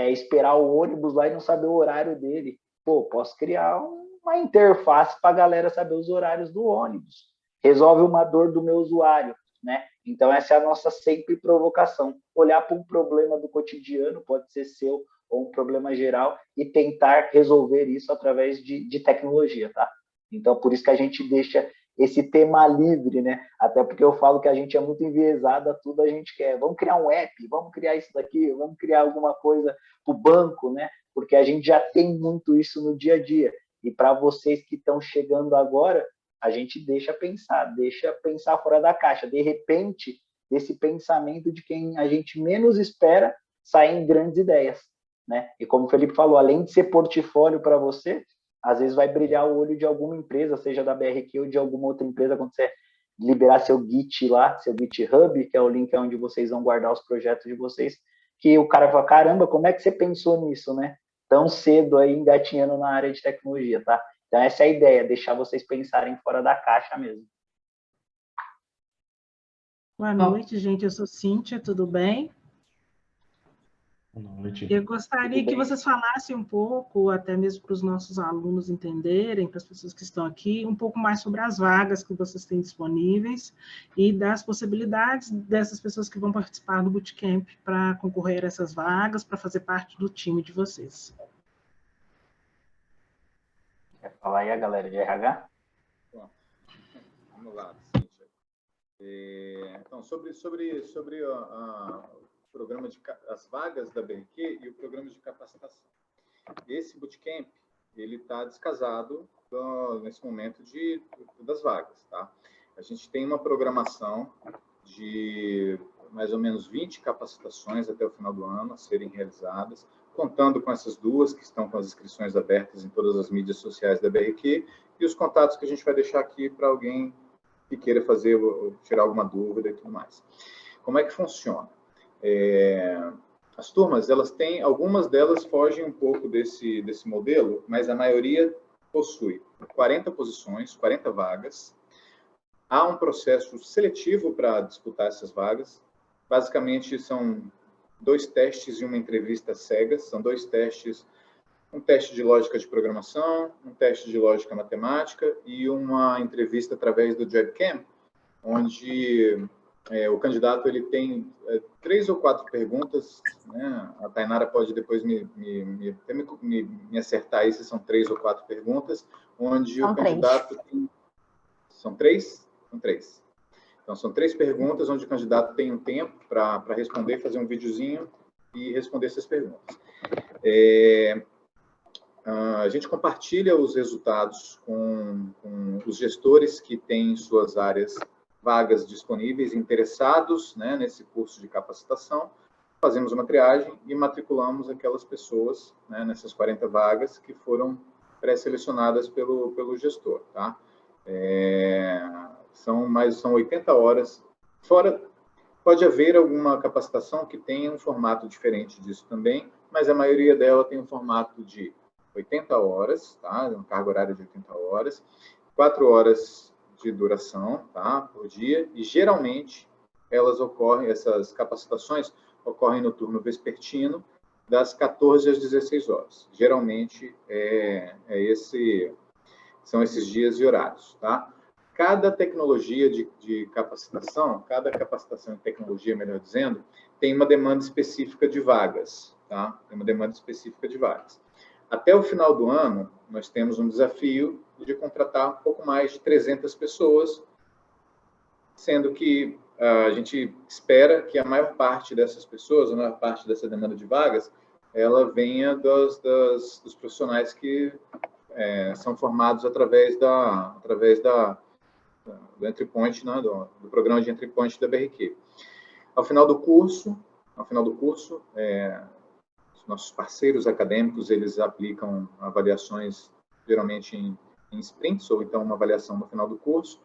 esperar o ônibus lá e não saber o horário dele. Pô, posso criar uma interface para a galera saber os horários do ônibus. Resolve uma dor do meu usuário, né? Então, essa é a nossa sempre provocação. Olhar para um problema do cotidiano, pode ser seu ou um problema geral, e tentar resolver isso através de tecnologia, tá? Então, por isso que a gente deixa esse tema livre, né? Até porque eu falo que a gente é muito enviesado a tudo a gente quer. Vamos criar um app, vamos criar isso daqui, vamos criar alguma coisa para o banco, né? Porque a gente já tem muito isso no dia a dia. E para vocês que estão chegando agora, a gente deixa pensar fora da caixa. De repente, desse pensamento de quem a gente menos espera, saem grandes ideias, né? E como o Felipe falou, além de ser portfólio para você, às vezes vai brilhar o olho de alguma empresa, seja da BRQ ou de alguma outra empresa, quando você liberar seu Git lá, seu GitHub, que é o link onde vocês vão guardar os projetos de vocês, que o cara fala, caramba, como é que você pensou nisso, né? Tão cedo aí engatinhando na área de tecnologia, tá? Então essa é a ideia, deixar vocês pensarem fora da caixa mesmo. Boa noite, gente. Eu sou Cíntia, tudo bem? Boa noite. Eu gostaria que vocês falassem um pouco, até mesmo para os nossos alunos entenderem, para as pessoas que estão aqui, um pouco mais sobre as vagas que vocês têm disponíveis e das possibilidades dessas pessoas que vão participar do Bootcamp para concorrer a essas vagas, para fazer parte do time de vocês. Quer falar aí a galera de RH? Bom, vamos lá, Cíntia. Então, sobre o programa as vagas da BRQ e o programa de capacitação. Esse bootcamp, ele está descasado nesse momento das vagas, tá? A gente tem uma programação de mais ou menos 20 capacitações até o final do ano a serem realizadas, contando com essas duas que estão com as inscrições abertas em todas as mídias sociais da BRQ e os contatos que a gente vai deixar aqui para alguém que queira fazer ou tirar alguma dúvida e tudo mais. Como é que funciona? As turmas, algumas delas fogem um pouco desse modelo, mas a maioria possui 40 posições, 40 vagas. Há um processo seletivo para disputar essas vagas. Basicamente, são 2 testes e uma entrevista cegas. São 2 testes, um teste de lógica de programação, um teste de lógica matemática e uma entrevista através do JobCam, onde o candidato ele tem 3 ou 4 perguntas, né? A Tainara pode depois me acertar aí se são 3 ou 4 perguntas, onde são o candidato 3. Tem... São 3? São 3. Então, são 3 perguntas onde o candidato tem um tempo para responder, fazer um videozinho e responder essas perguntas. A gente compartilha os resultados com os gestores que têm em suas áreas vagas disponíveis, interessados, né, nesse curso de capacitação. Fazemos uma triagem e matriculamos aquelas pessoas, né, nessas 40 vagas que foram pré-selecionadas pelo gestor, tá? São 80 horas. Fora, pode haver alguma capacitação que tenha um formato diferente disso também, mas a maioria dela tem um formato de 80 horas, tá? Uma carga horária de 80 horas, 4 horas de duração, tá? Por dia, e geralmente essas capacitações ocorrem no turno vespertino, das 14 às 16 horas. Geralmente são esses dias e horários, tá? Cada tecnologia de capacitação, cada capacitação em tecnologia, melhor dizendo, tem uma demanda específica de vagas, tá? Tem uma demanda específica de vagas. Até o final do ano, nós temos um desafio de contratar um pouco mais de 300 pessoas, sendo que a gente espera que a maior parte dessas pessoas, a maior parte dessa demanda de vagas, ela venha dos profissionais que são formados através do Entry Point, né, do programa de Entry Point da BRQ. Ao final do curso, os nossos parceiros acadêmicos, eles aplicam avaliações, geralmente em sprints, ou então uma avaliação no final do curso,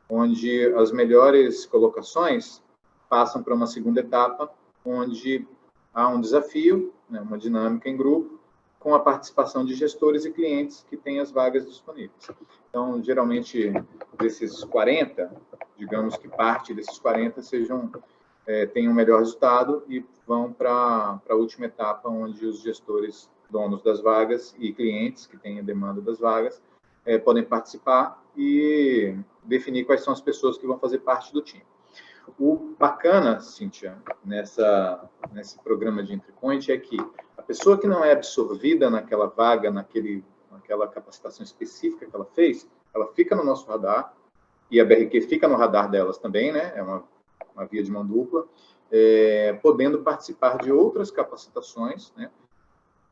onde as melhores colocações passam para uma segunda etapa, onde há um desafio, né, uma dinâmica em grupo, com a participação de gestores e clientes que têm as vagas disponíveis. Então, geralmente, desses 40, digamos que parte desses 40 tenham um melhor resultado e vão para a última etapa, onde os gestores, donos das vagas e clientes que têm a demanda das vagas, podem participar e definir quais são as pessoas que vão fazer parte do time. O bacana, Cíntia, nesse programa de Entry Point é que a pessoa que não é absorvida naquela vaga, naquela capacitação específica que ela fez, ela fica no nosso radar, e a BRQ fica no radar delas também, né? É uma via de mão dupla, podendo participar de outras capacitações, né?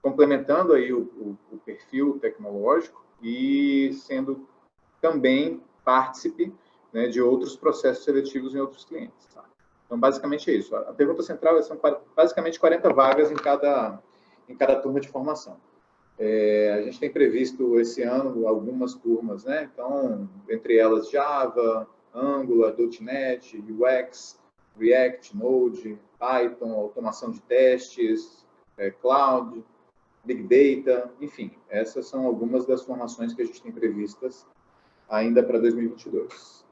Complementando aí o perfil tecnológico e sendo também participe, né, de outros processos seletivos em outros clientes. Tá? Então, basicamente é isso. A pergunta central são basicamente 40 vagas em cada turma de formação. A gente tem previsto esse ano algumas turmas, né? Então, entre elas Java, Angular, .NET, UX, React, Node, Python, automação de testes, Cloud, Big Data, enfim, essas são algumas das formações que a gente tem previstas ainda para 2022.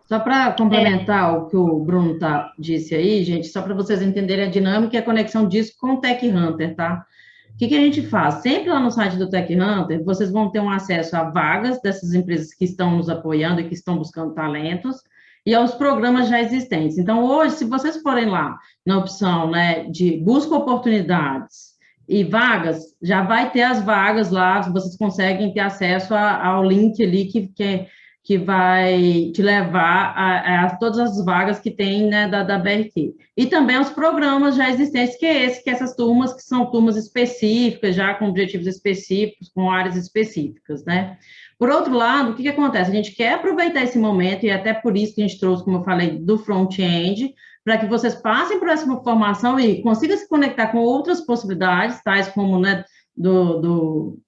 Só para complementar o que o Bruno disse aí, gente, só para vocês entenderem a dinâmica e a conexão disso com o Tech Hunter, tá? O que a gente faz? Sempre lá no site do Tech Hunter, vocês vão ter um acesso a vagas dessas empresas que estão nos apoiando e que estão buscando talentos e aos programas já existentes. Então, hoje, se vocês forem lá na opção, né, de busca oportunidades e vagas, já vai ter as vagas lá, vocês conseguem ter acesso ao link ali que vai te levar a todas as vagas que tem, né, da BRQ. E também os programas já existentes, que essas turmas, que são turmas específicas, já com objetivos específicos, com áreas específicas, né? Por outro lado, o que acontece? A gente quer aproveitar esse momento, e até por isso que a gente trouxe, como eu falei, do front-end, para que vocês passem por essa formação e consigam se conectar com outras possibilidades, tais como, né, do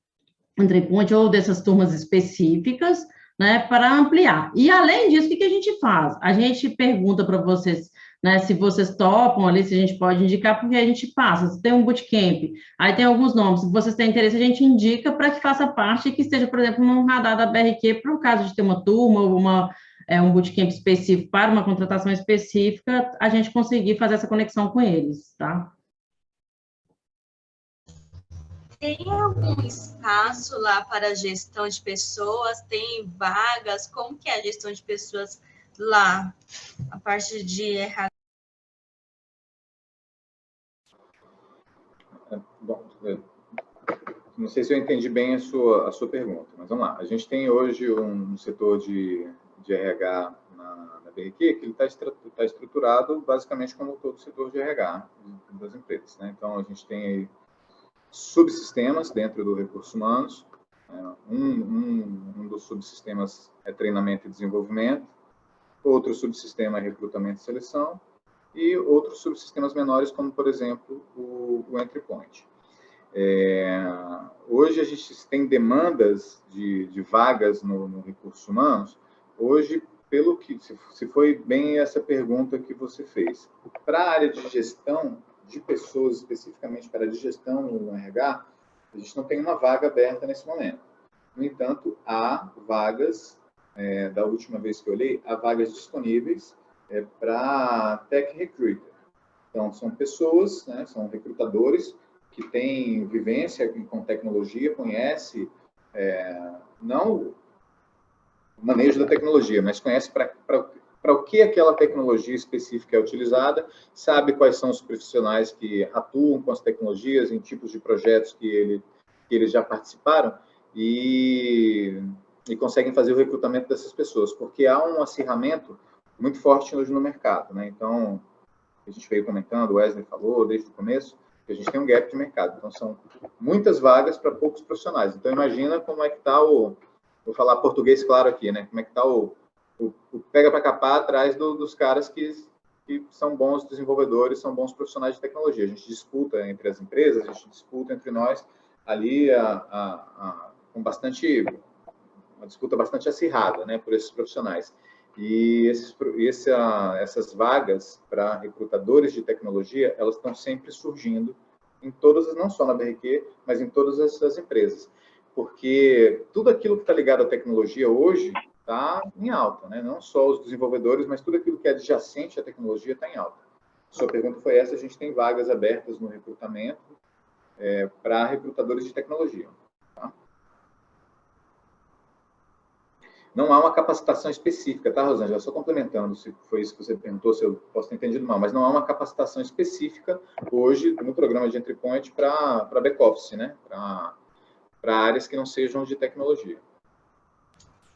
Entrepoint ou dessas turmas específicas, né, para ampliar. E, além disso, o que a gente faz? A gente pergunta para vocês, né, se vocês topam ali, se a gente pode indicar, porque a gente passa. Se tem um bootcamp, aí tem alguns nomes, se vocês têm interesse, a gente indica para que faça parte e que esteja, por exemplo, num radar da BRQ, para o caso de ter uma turma ou um bootcamp específico para uma contratação específica, a gente conseguir fazer essa conexão com eles, tá? Tem algum espaço lá para gestão de pessoas? Tem vagas? Como que é a gestão de pessoas lá? A parte de RH? Bom, não sei se eu entendi bem a sua pergunta, mas vamos lá. A gente tem hoje um setor de RH na BRQ que ele está estruturado basicamente como todo o setor de RH das empresas, né? Então, a gente tem aí subsistemas dentro do recursos humanos. Um dos subsistemas é treinamento e desenvolvimento, outro subsistema é recrutamento e seleção, e outros subsistemas menores, como, por exemplo, o Entry Point. Hoje a gente tem demandas de vagas no recursos humanos. Hoje, pelo que, se foi bem essa pergunta que você fez, para a área de gestão de pessoas, especificamente para a gestão no RH, a gente não tem uma vaga aberta nesse momento. No entanto, há vagas, da última vez que eu olhei, há vagas disponíveis para Tech Recruiter. Então, são pessoas, né, são recrutadores que têm vivência com tecnologia, conhece não o manejo da tecnologia, mas conhece para o que aquela tecnologia específica é utilizada, sabe quais são os profissionais que atuam com as tecnologias em tipos de projetos que eles já participaram e conseguem fazer o recrutamento dessas pessoas, porque há um acirramento muito forte hoje no mercado, né? Então, a gente veio comentando, o Wesley falou desde o começo, que a gente tem um gap de mercado. Então, são muitas vagas para poucos profissionais. Então, imagina como é que está vou falar português claro aqui, né? Como é que está o pega para capar atrás dos caras que são bons desenvolvedores, são bons profissionais de tecnologia. A gente disputa entre as empresas, a gente disputa entre nós ali com uma disputa bastante acirrada, né, por esses profissionais. E essas vagas para recrutadores de tecnologia, elas estão sempre surgindo em todas, não só na BRQ, mas em todas essas empresas. Porque tudo aquilo que está ligado à tecnologia hoje está em alta, né? Não só os desenvolvedores, mas tudo aquilo que é adjacente à tecnologia está em alta. Sua pergunta foi essa, a gente tem vagas abertas no recrutamento para recrutadores de tecnologia. Tá? Não há uma capacitação específica, tá, Rosângela? Só complementando, se foi isso que você perguntou, se eu posso ter entendido mal, mas não há uma capacitação específica hoje no programa de Entry Point para back-office, né? Para áreas que não sejam de tecnologia.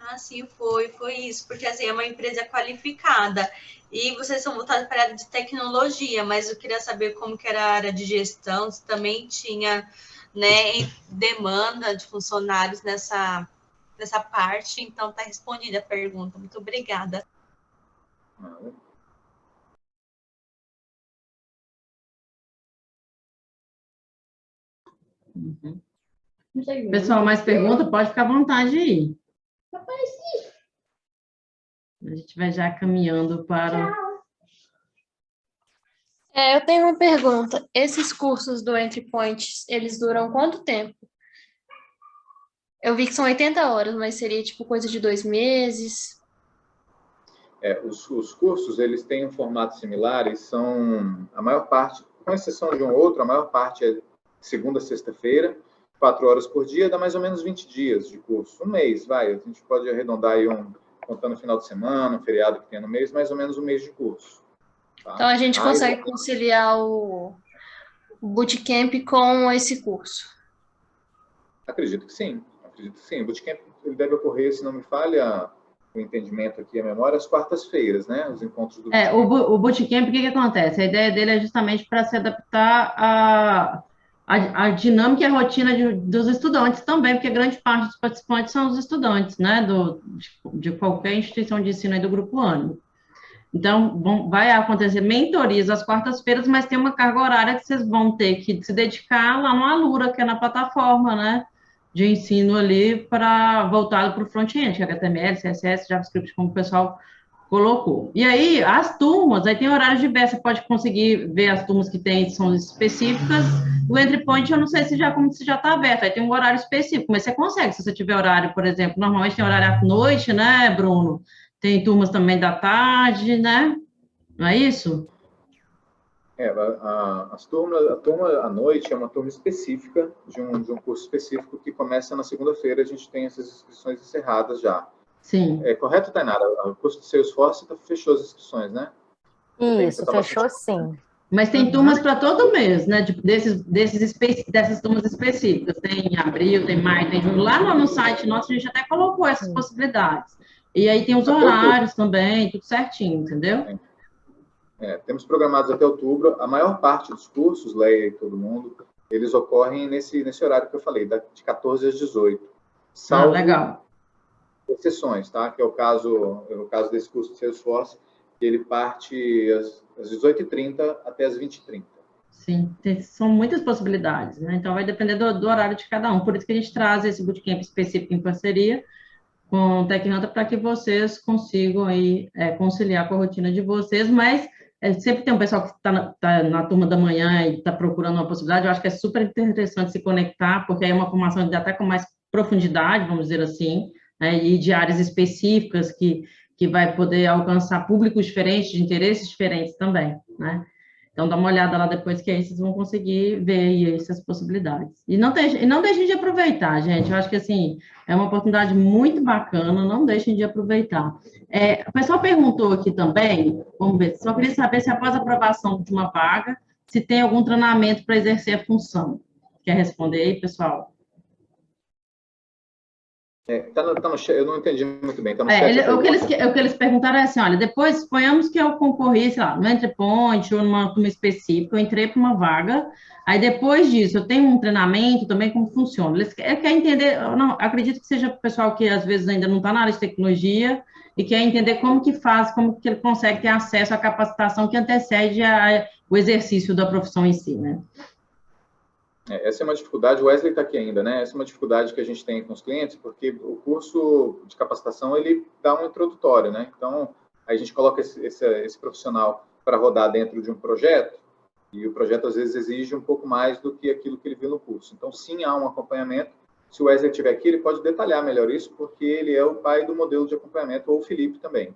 Ah, sim, foi isso, porque assim, é uma empresa qualificada e vocês são voltados para a área de tecnologia, mas eu queria saber como que era a área de gestão, se também tinha, né, demanda de funcionários nessa nessa parte, então está respondida a pergunta. Muito obrigada. Uhum. Pessoal, mais pergunta? Pode ficar à vontade aí. A gente vai já caminhando para... Eu tenho uma pergunta. Esses cursos do Entry Point, eles duram quanto tempo? Eu vi que são 80 horas, mas seria tipo coisa de 2 meses? Os cursos, eles têm um formato similar e são, a maior parte, com exceção de um outro, a maior parte é segunda a sexta-feira, 4 horas por dia, dá mais ou menos 20 dias de curso. Um mês, vai, a gente pode arredondar aí contando final de semana, um feriado que tem no mês, mais ou menos um mês de curso. Tá? Então a gente consegue conciliar o bootcamp com esse curso? Acredito que sim, acredito que sim. O bootcamp ele deve ocorrer, se não me falha o entendimento aqui, a memória, às quartas-feiras, né? Os encontros do bootcamp. O bootcamp, o que acontece? A ideia dele é justamente para se adaptar à dinâmica e à rotina dos estudantes também, porque grande parte dos participantes são os estudantes, né? De qualquer instituição de ensino aí do Grupo Ânimo. Então, vai acontecer mentorias às quartas-feiras, mas tem uma carga horária que vocês vão ter que se dedicar lá no Alura, que é na plataforma, né? De ensino ali voltado para o front-end, que é HTML, CSS, JavaScript, como o pessoal colocou. E aí, as turmas, aí tem horários diversos, você pode conseguir ver as turmas que são específicas. O Entry Point, eu não sei se já está aberto, aí tem um horário específico, mas você consegue, se você tiver horário, por exemplo, normalmente tem horário à noite, né, Bruno? Tem turmas também da tarde, né? Não é isso? A turma à noite é uma turma específica de um curso específico que começa na segunda-feira, a gente tem essas inscrições encerradas já. Sim. É correto, Tainara? O curso de Salesforce fechou as inscrições, né? Isso, fechou sim. Mas tem turmas para todo mês, né? Tipo, dessas turmas específicas. Tem abril, tem maio, tem junho. Lá no site nosso, a gente até colocou essas possibilidades. E aí tem os horários também, tudo certinho, entendeu? Temos programados até outubro. A maior parte dos cursos, Leia e todo mundo, eles ocorrem nesse horário que eu falei, de 14 às 18. Salvo legal. exceções, tá? Que é o caso desse curso de Salesforce, que ele parte às 18h30 até às 20h30. Sim, são muitas possibilidades, né? Então vai depender do horário de cada um. Por isso que a gente traz esse bootcamp específico em parceria com o Tech Hunter para que vocês consigam aí, conciliar com a rotina de vocês, mas sempre tem um pessoal que está na turma da manhã e está procurando uma possibilidade. Eu acho que é super interessante se conectar, porque aí é uma formação até com mais profundidade, vamos dizer assim, né, e de áreas específicas que vai poder alcançar públicos diferentes, de interesses diferentes também, né? Então, dá uma olhada lá depois, que aí vocês vão conseguir ver aí essas possibilidades. E não deixem de aproveitar, gente. Eu acho que, assim, é uma oportunidade muito bacana, não deixem de aproveitar. O pessoal perguntou aqui também, vamos ver, só queria saber se após a aprovação de uma vaga, se tem algum treinamento para exercer a função. Quer responder aí, pessoal? Eu não entendi muito bem. Tá no chat o que eles perguntaram é assim, olha, depois, suponhamos que eu concorri, sei lá, no Entry Point ou numa turma específica, eu entrei para uma vaga, aí depois disso eu tenho um treinamento também, como funciona. Eles querem entender, não, acredito que seja o pessoal que às vezes ainda não está na área de tecnologia e quer entender como que faz, como que ele consegue ter acesso à capacitação que antecede o exercício da profissão em si, né? Essa é uma dificuldade, o Wesley está aqui ainda, né? Essa é uma dificuldade que a gente tem com os clientes, porque o curso de capacitação, ele dá um introdutório, né? Então, a gente coloca esse profissional para rodar dentro de um projeto, e o projeto, às vezes, exige um pouco mais do que aquilo que ele viu no curso. Então, sim, há um acompanhamento. Se o Wesley estiver aqui, ele pode detalhar melhor isso, porque ele é o pai do modelo de acompanhamento, ou o Felipe também.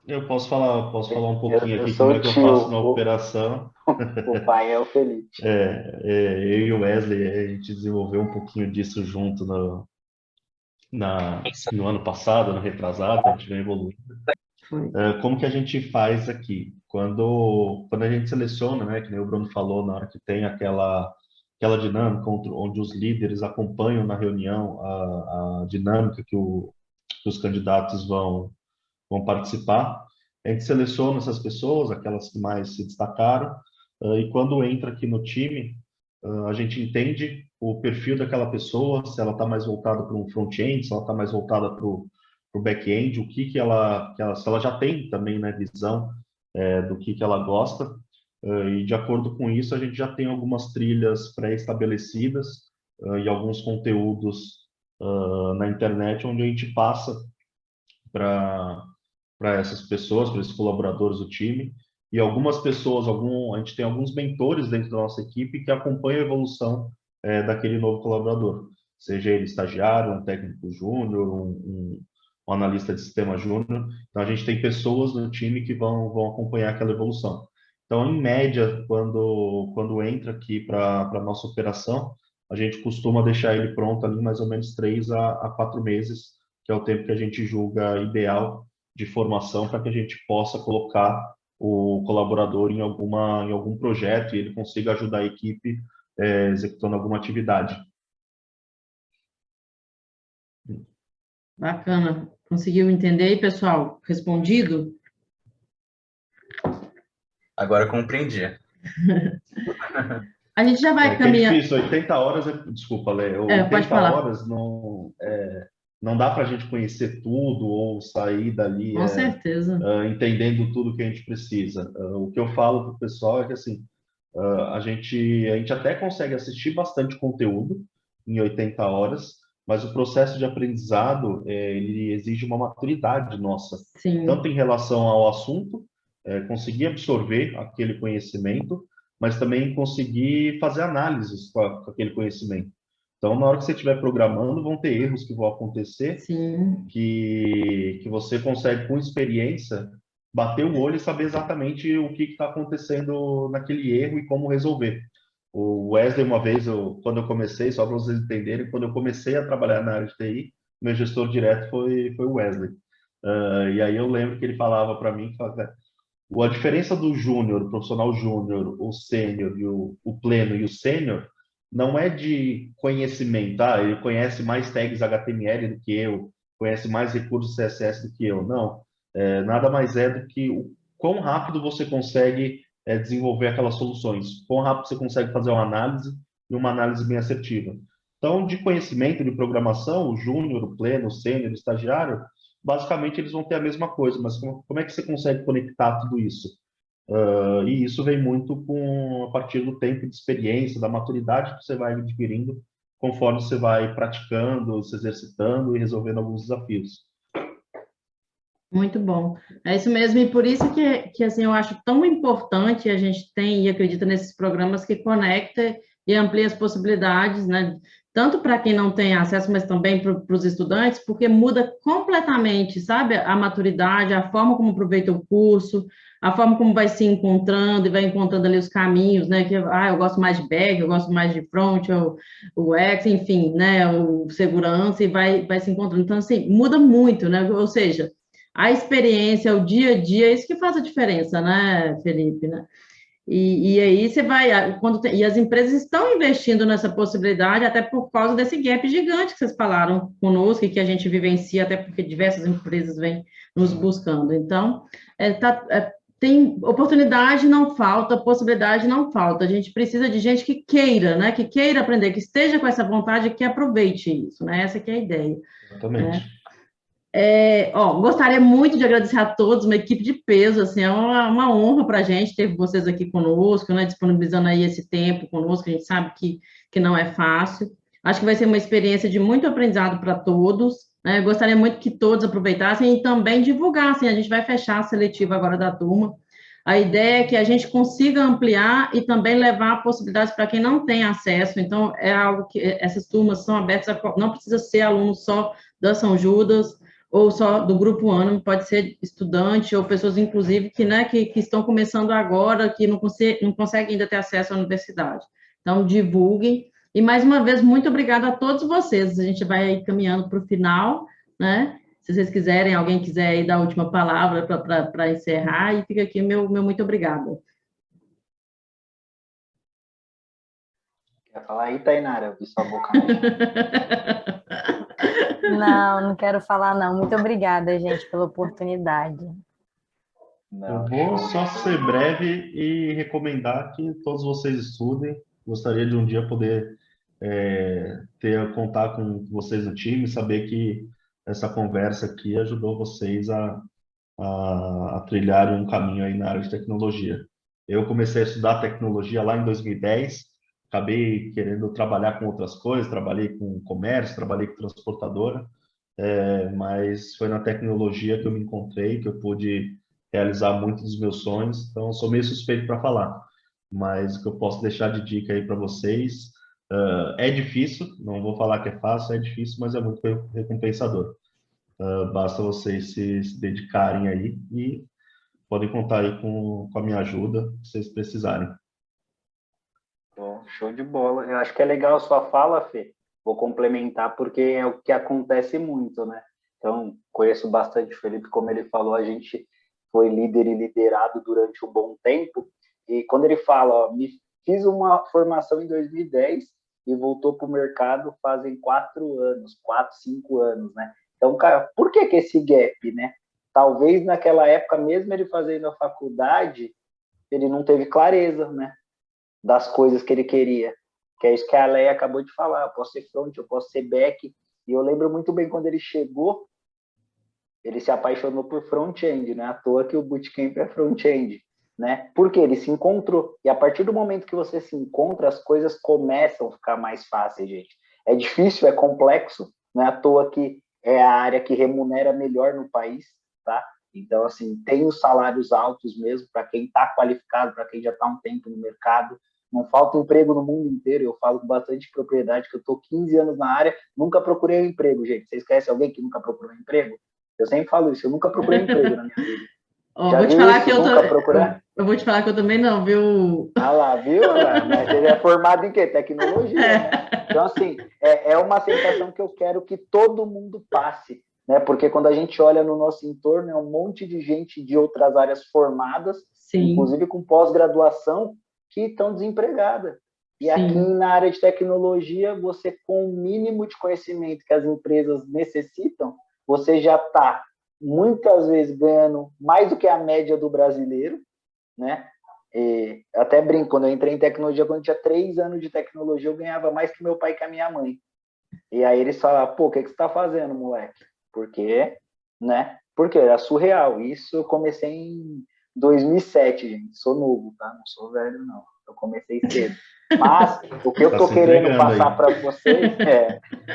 Eu posso falar um pouquinho aqui como é que eu faço na operação. O pai é o Felipe. Eu e o Wesley, a gente desenvolveu um pouquinho disso junto no ano passado, no retrasado, a gente vem evoluindo. Como que a gente faz aqui? Quando a gente seleciona, né, que nem o Bruno falou, na hora que tem aquela dinâmica onde os líderes acompanham na reunião a dinâmica que os candidatos vão participar, a gente seleciona essas pessoas, aquelas que mais se destacaram, e quando entra aqui no time, A gente entende o perfil daquela pessoa, se ela está mais voltada para um front-end, se ela está mais voltada para o back-end, o que ela, se ela já tem também, né, visão do que ela gosta. E de acordo com isso, a gente já tem algumas trilhas pré-estabelecidas e alguns conteúdos na internet onde a gente passa para essas pessoas, para esses colaboradores do time. E algumas pessoas, a gente tem alguns mentores dentro da nossa equipe que acompanham a evolução daquele novo colaborador, seja ele estagiário, um técnico júnior, um analista de sistema júnior. Então, a gente tem pessoas no time que vão acompanhar aquela evolução. Então, em média, quando entra aqui para a nossa operação, a gente costuma deixar ele pronto ali mais ou menos 3 a 4 meses, que é o tempo que a gente julga ideal de formação para que a gente possa colocar o colaborador em algum projeto e ele consiga ajudar a equipe executando alguma atividade. Bacana. Conseguiu entender aí, pessoal? Respondido? Agora compreendi. A gente já vai É caminhar. difícil, 80 horas, desculpa, Lê, 80 horas não dá para a gente conhecer tudo ou sair dali Com certeza. entendendo tudo que a gente precisa. O que eu falo para o pessoal é que assim, a gente até consegue assistir bastante conteúdo em 80 horas, mas o processo de aprendizado ele exige uma maturidade nossa, Sim. tanto em relação ao assunto, conseguir absorver aquele conhecimento, mas também conseguir fazer análises com aquele conhecimento. Então, na hora que você estiver programando, vão ter erros que vão acontecer, Sim. que você consegue, com experiência, bater o olho e saber exatamente o que está acontecendo naquele erro e como resolver. O Wesley, uma vez, quando eu comecei, só para vocês entenderem, quando eu comecei a trabalhar na área de TI, meu gestor direto foi o Wesley. E aí eu lembro que ele falava para mim, a diferença do júnior, o profissional júnior, o sênior, o pleno e o sênior, não é de conhecimento, ele conhece mais tags HTML do que eu, conhece mais recursos CSS do que eu. Não, nada mais é do que o quão rápido você consegue desenvolver aquelas soluções, quão rápido você consegue fazer uma análise e uma análise bem assertiva. Então, de conhecimento de programação, o júnior, o pleno, o sênior, o estagiário, basicamente eles vão ter a mesma coisa, mas como é que você consegue conectar tudo isso? E isso vem muito a partir do tempo de experiência, da maturidade que você vai adquirindo conforme você vai praticando, se exercitando e resolvendo alguns desafios. Muito bom. É isso mesmo, e por isso que assim, eu acho tão importante a gente tem e acredita nesses programas que conecta e amplia as possibilidades, né? Tanto para quem não tem acesso, mas também para os estudantes, porque muda completamente, sabe? A maturidade, a forma como aproveita o curso, a forma como vai se encontrando e vai encontrando ali os caminhos, né? Que, eu gosto mais de back, eu gosto mais de front, o X, enfim, né? O segurança, e vai se encontrando. Então, assim, muda muito, né? Ou seja, a experiência, o dia a dia, é isso que faz a diferença, né, Felipe, né? E aí você vai, e as empresas estão investindo nessa possibilidade, até por causa desse gap gigante que vocês falaram conosco e que a gente vivencia, até porque diversas empresas vêm nos buscando. Então, tem oportunidade, não falta, possibilidade não falta. A gente precisa de gente que queira, né? Que queira aprender, que esteja com essa vontade, que aproveite isso, né? Essa que é a ideia. Exatamente. Né? Gostaria muito de agradecer a todos, uma equipe de peso, assim, é uma honra para a gente ter vocês aqui conosco, né, disponibilizando aí esse tempo conosco, a gente sabe que não é fácil. Acho que vai ser uma experiência de muito aprendizado para todos, né? Eu gostaria muito que todos aproveitassem e também divulgassem. A gente vai fechar a seletiva agora da turma. A ideia é que a gente consiga ampliar e também levar possibilidades para quem não tem acesso. Então, é algo que essas turmas são abertas, não precisa ser aluno só da São Judas, ou só do Grupo Ânimo, pode ser estudante ou pessoas, inclusive, que estão começando agora, que não conseguem ainda ter acesso à universidade. Então, divulguem. E, mais uma vez, muito obrigada a todos vocês. A gente vai aí caminhando para o final, né? Se vocês quiserem, alguém quiser aí dar a última palavra para encerrar, e fica aqui meu muito obrigada. Quer falar aí, Tainara? Eu vi sua boca. Não quero falar, não. Muito obrigada, gente, pela oportunidade. Eu vou só ser breve e recomendar que todos vocês estudem, gostaria de um dia poder contar com vocês no time, saber que essa conversa aqui ajudou vocês a trilhar um caminho aí na área de tecnologia. Eu comecei a estudar tecnologia lá em 2010, acabei querendo trabalhar com outras coisas, trabalhei com comércio, trabalhei com transportadora, mas foi na tecnologia que eu me encontrei, que eu pude realizar muitos dos meus sonhos, então eu sou meio suspeito para falar, mas o que eu posso deixar de dica aí para vocês, é difícil, não vou falar que é fácil, é difícil, mas é muito recompensador. Basta vocês se dedicarem aí e podem contar aí com a minha ajuda, se vocês precisarem. Bom, show de bola. Eu acho que é legal a sua fala, Fê. Vou complementar porque é o que acontece muito, né? Então, conheço bastante o Felipe, como ele falou, a gente foi líder e liderado durante um bom tempo. E quando ele fala, ó, fiz uma formação em 2010 e voltou para o mercado fazem 4 anos, 4, 5 anos, né? Então, cara, por que esse gap, né? Talvez naquela época, mesmo ele fazendo a faculdade, ele não teve clareza, né? Das coisas que ele queria. Que é isso que a Leia acabou de falar. Eu posso ser front, eu posso ser back. E eu lembro muito bem quando ele chegou, ele se apaixonou por front-end, né? À toa que o Bootcamp é front-end, né? Porque ele se encontrou. E a partir do momento que você se encontra, as coisas começam a ficar mais fáceis, gente. É difícil, é complexo, não é à toa que é a área que remunera melhor no país, tá? Então, assim, tem os salários altos mesmo para quem está qualificado, para quem já está um tempo no mercado. Não falta emprego no mundo inteiro. Eu falo com bastante propriedade que eu estou 15 anos na área, nunca procurei um emprego, gente. Vocês conhecem alguém que nunca procurou um emprego? Eu sempre falo isso, eu nunca procurei um emprego na minha vida. Já vou te falar que eu vou te falar que eu também não, viu? Ah lá, viu? Mas ele é formado em quê? Tecnologia, né? Então, assim, é uma sensação que eu quero que todo mundo passe, né? Porque quando a gente olha no nosso entorno, é um monte de gente de outras áreas formadas, Sim. Inclusive com pós-graduação, que estão desempregadas. E Sim. Aqui na área de tecnologia, você, com o mínimo de conhecimento que as empresas necessitam, você já está, muitas vezes, ganhando mais do que a média do brasileiro, né? E até brinco, quando eu entrei em tecnologia, quando eu tinha 3 anos de tecnologia, eu ganhava mais que meu pai e que a minha mãe. E aí eles falavam, pô, o que você está fazendo, moleque? Porque, né? Porque era surreal. Isso eu comecei em 2007, gente. Sou novo, tá? Não sou velho, não. Eu comecei cedo. Mas o que eu tô querendo passar para vocês,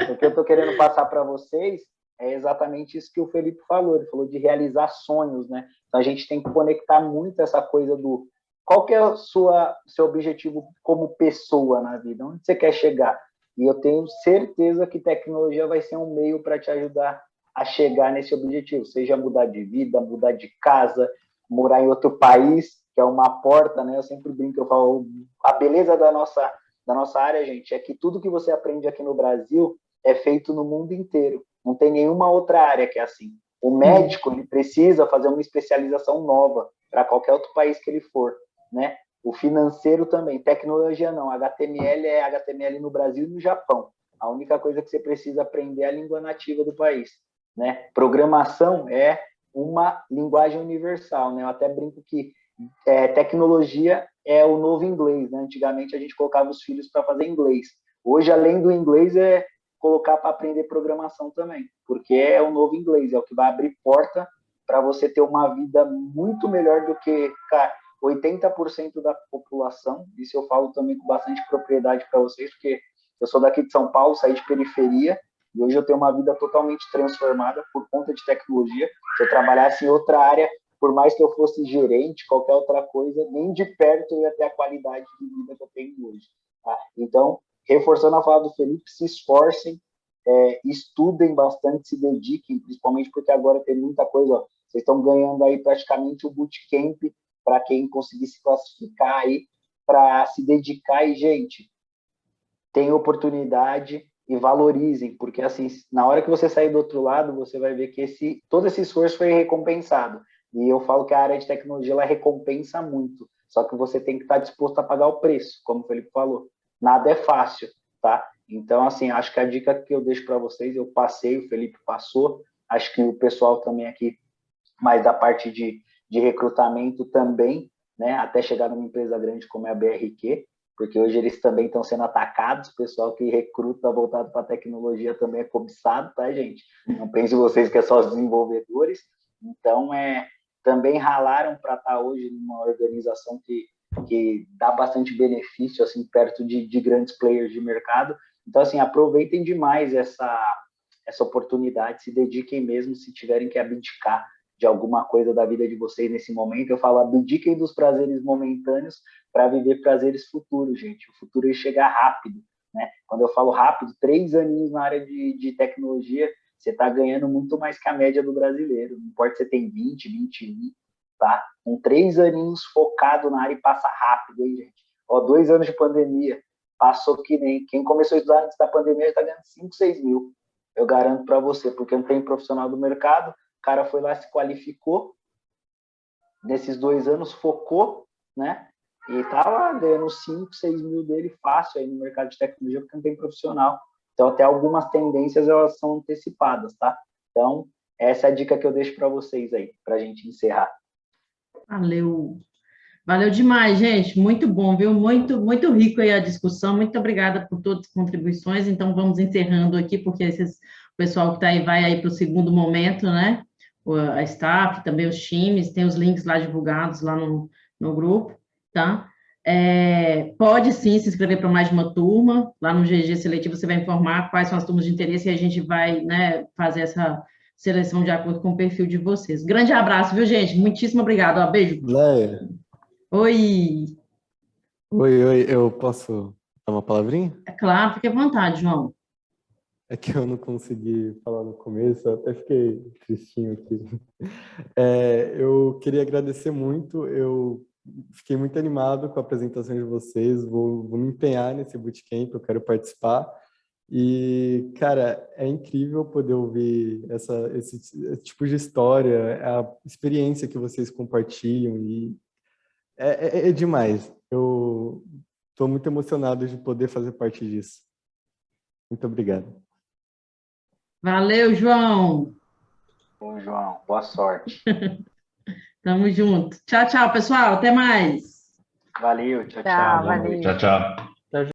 o que eu tô querendo passar para vocês é exatamente isso que o Felipe falou. Ele falou de realizar sonhos, né? Então a gente tem que conectar muito essa coisa do qual que é o seu objetivo como pessoa na vida, onde você quer chegar. E eu tenho certeza que tecnologia vai ser um meio para te ajudar a chegar nesse objetivo, seja mudar de vida, mudar de casa, morar em outro país, que é uma porta, né? Eu sempre brinco, eu falo, a beleza da nossa área, gente, é que tudo que você aprende aqui no Brasil é feito no mundo inteiro. Não tem nenhuma outra área que é assim. O médico, ele precisa fazer uma especialização nova para qualquer outro país que ele for, né? O financeiro também. Tecnologia não. HTML é HTML no Brasil e no Japão. A única coisa que você precisa aprender é a língua nativa do país, né? Programação é uma linguagem universal, né? Eu até brinco que tecnologia é o novo inglês, né? Antigamente a gente colocava os filhos para fazer inglês. Hoje, além do inglês, é colocar para aprender programação também, porque é o novo inglês, é o que vai abrir porta para você ter uma vida muito melhor do que, cara, 80% da população. Isso eu falo também com bastante propriedade para vocês, porque eu sou daqui de São Paulo, saí de periferia, e hoje eu tenho uma vida totalmente transformada por conta de tecnologia. Se eu trabalhasse em outra área, por mais que eu fosse gerente, qualquer outra coisa, nem de perto eu ia ter a qualidade de vida que eu tenho hoje. Tá? Então, reforçando a fala do Felipe, se esforcem, estudem bastante, se dediquem, principalmente porque agora tem muita coisa. Ó, vocês estão ganhando aí praticamente o bootcamp para quem conseguir se classificar aí, para se dedicar. E, gente, tem oportunidade e valorizem, porque assim, na hora que você sair do outro lado, você vai ver que todo esse esforço foi recompensado. E eu falo que a área de tecnologia, ela recompensa muito, só que você tem que estar disposto a pagar o preço, como o Felipe falou. Nada é fácil, tá? Então, assim, acho que a dica que eu deixo para vocês, eu passei, o Felipe passou, acho que o pessoal também aqui, mais da parte de recrutamento também, né? Até chegar numa empresa grande como é a BRQ, porque hoje eles também estão sendo atacados, o pessoal que recruta voltado para a tecnologia também é cobiçado, tá, gente? Não pense vocês que é só os desenvolvedores. Então, também ralaram para estar hoje numa organização que dá bastante benefício, assim, perto de grandes players de mercado. Então, assim, aproveitem demais essa oportunidade, se dediquem mesmo se tiverem que abdicar de alguma coisa da vida de vocês nesse momento. Eu falo, abdiquem dos prazeres momentâneos para viver prazeres futuros, gente. O futuro ele chega rápido, né? Quando eu falo rápido, 3 aninhos na área de tecnologia, você está ganhando muito mais que a média do brasileiro. Não importa se você tem 20, 21, tá? Com 3 aninhos focado na área e passa rápido, hein, gente? 2 anos de pandemia, passou que nem... Quem começou a estudar antes da pandemia já está ganhando 5, 6 mil. Eu garanto para você, porque não tem profissional do mercado, o cara foi lá, se qualificou, nesses 2 anos focou, né? E tá lá ganhando 5, 6 mil dele fácil aí no mercado de tecnologia, porque não tem profissional. Então, até algumas tendências, elas são antecipadas, tá? Então, essa é a dica que eu deixo para vocês aí, para a gente encerrar. Valeu. Valeu demais, gente. Muito bom, viu? Muito, muito rico aí a discussão. Muito obrigada por todas as contribuições. Então, vamos encerrando aqui, porque o pessoal que está aí vai aí para o segundo momento, né? A staff, também os times, tem os links lá divulgados lá no grupo, tá? Pode sim se inscrever para mais de uma turma. Lá no GG Seletivo você vai informar quais são as turmas de interesse e a gente vai, né, fazer essa seleção de acordo com o perfil de vocês. Grande abraço, viu, gente? Muitíssimo obrigado. Ó, beijo. Leia. Oi. Oi, eu posso dar uma palavrinha? É claro, fique à vontade, João. É que eu não consegui falar no começo, eu até fiquei tristinho aqui. Eu queria agradecer muito, eu fiquei muito animado com a apresentação de vocês, vou me empenhar nesse bootcamp, eu quero participar. E, cara, é incrível poder ouvir esse tipo de história, a experiência que vocês compartilham, e é demais. Eu estou muito emocionado de poder fazer parte disso. Muito obrigado. Valeu, João. Bom, João, boa sorte. Tamo junto. Tchau, tchau, pessoal. Até mais. Valeu, tchau. Tchau, valeu. Tchau, tchau.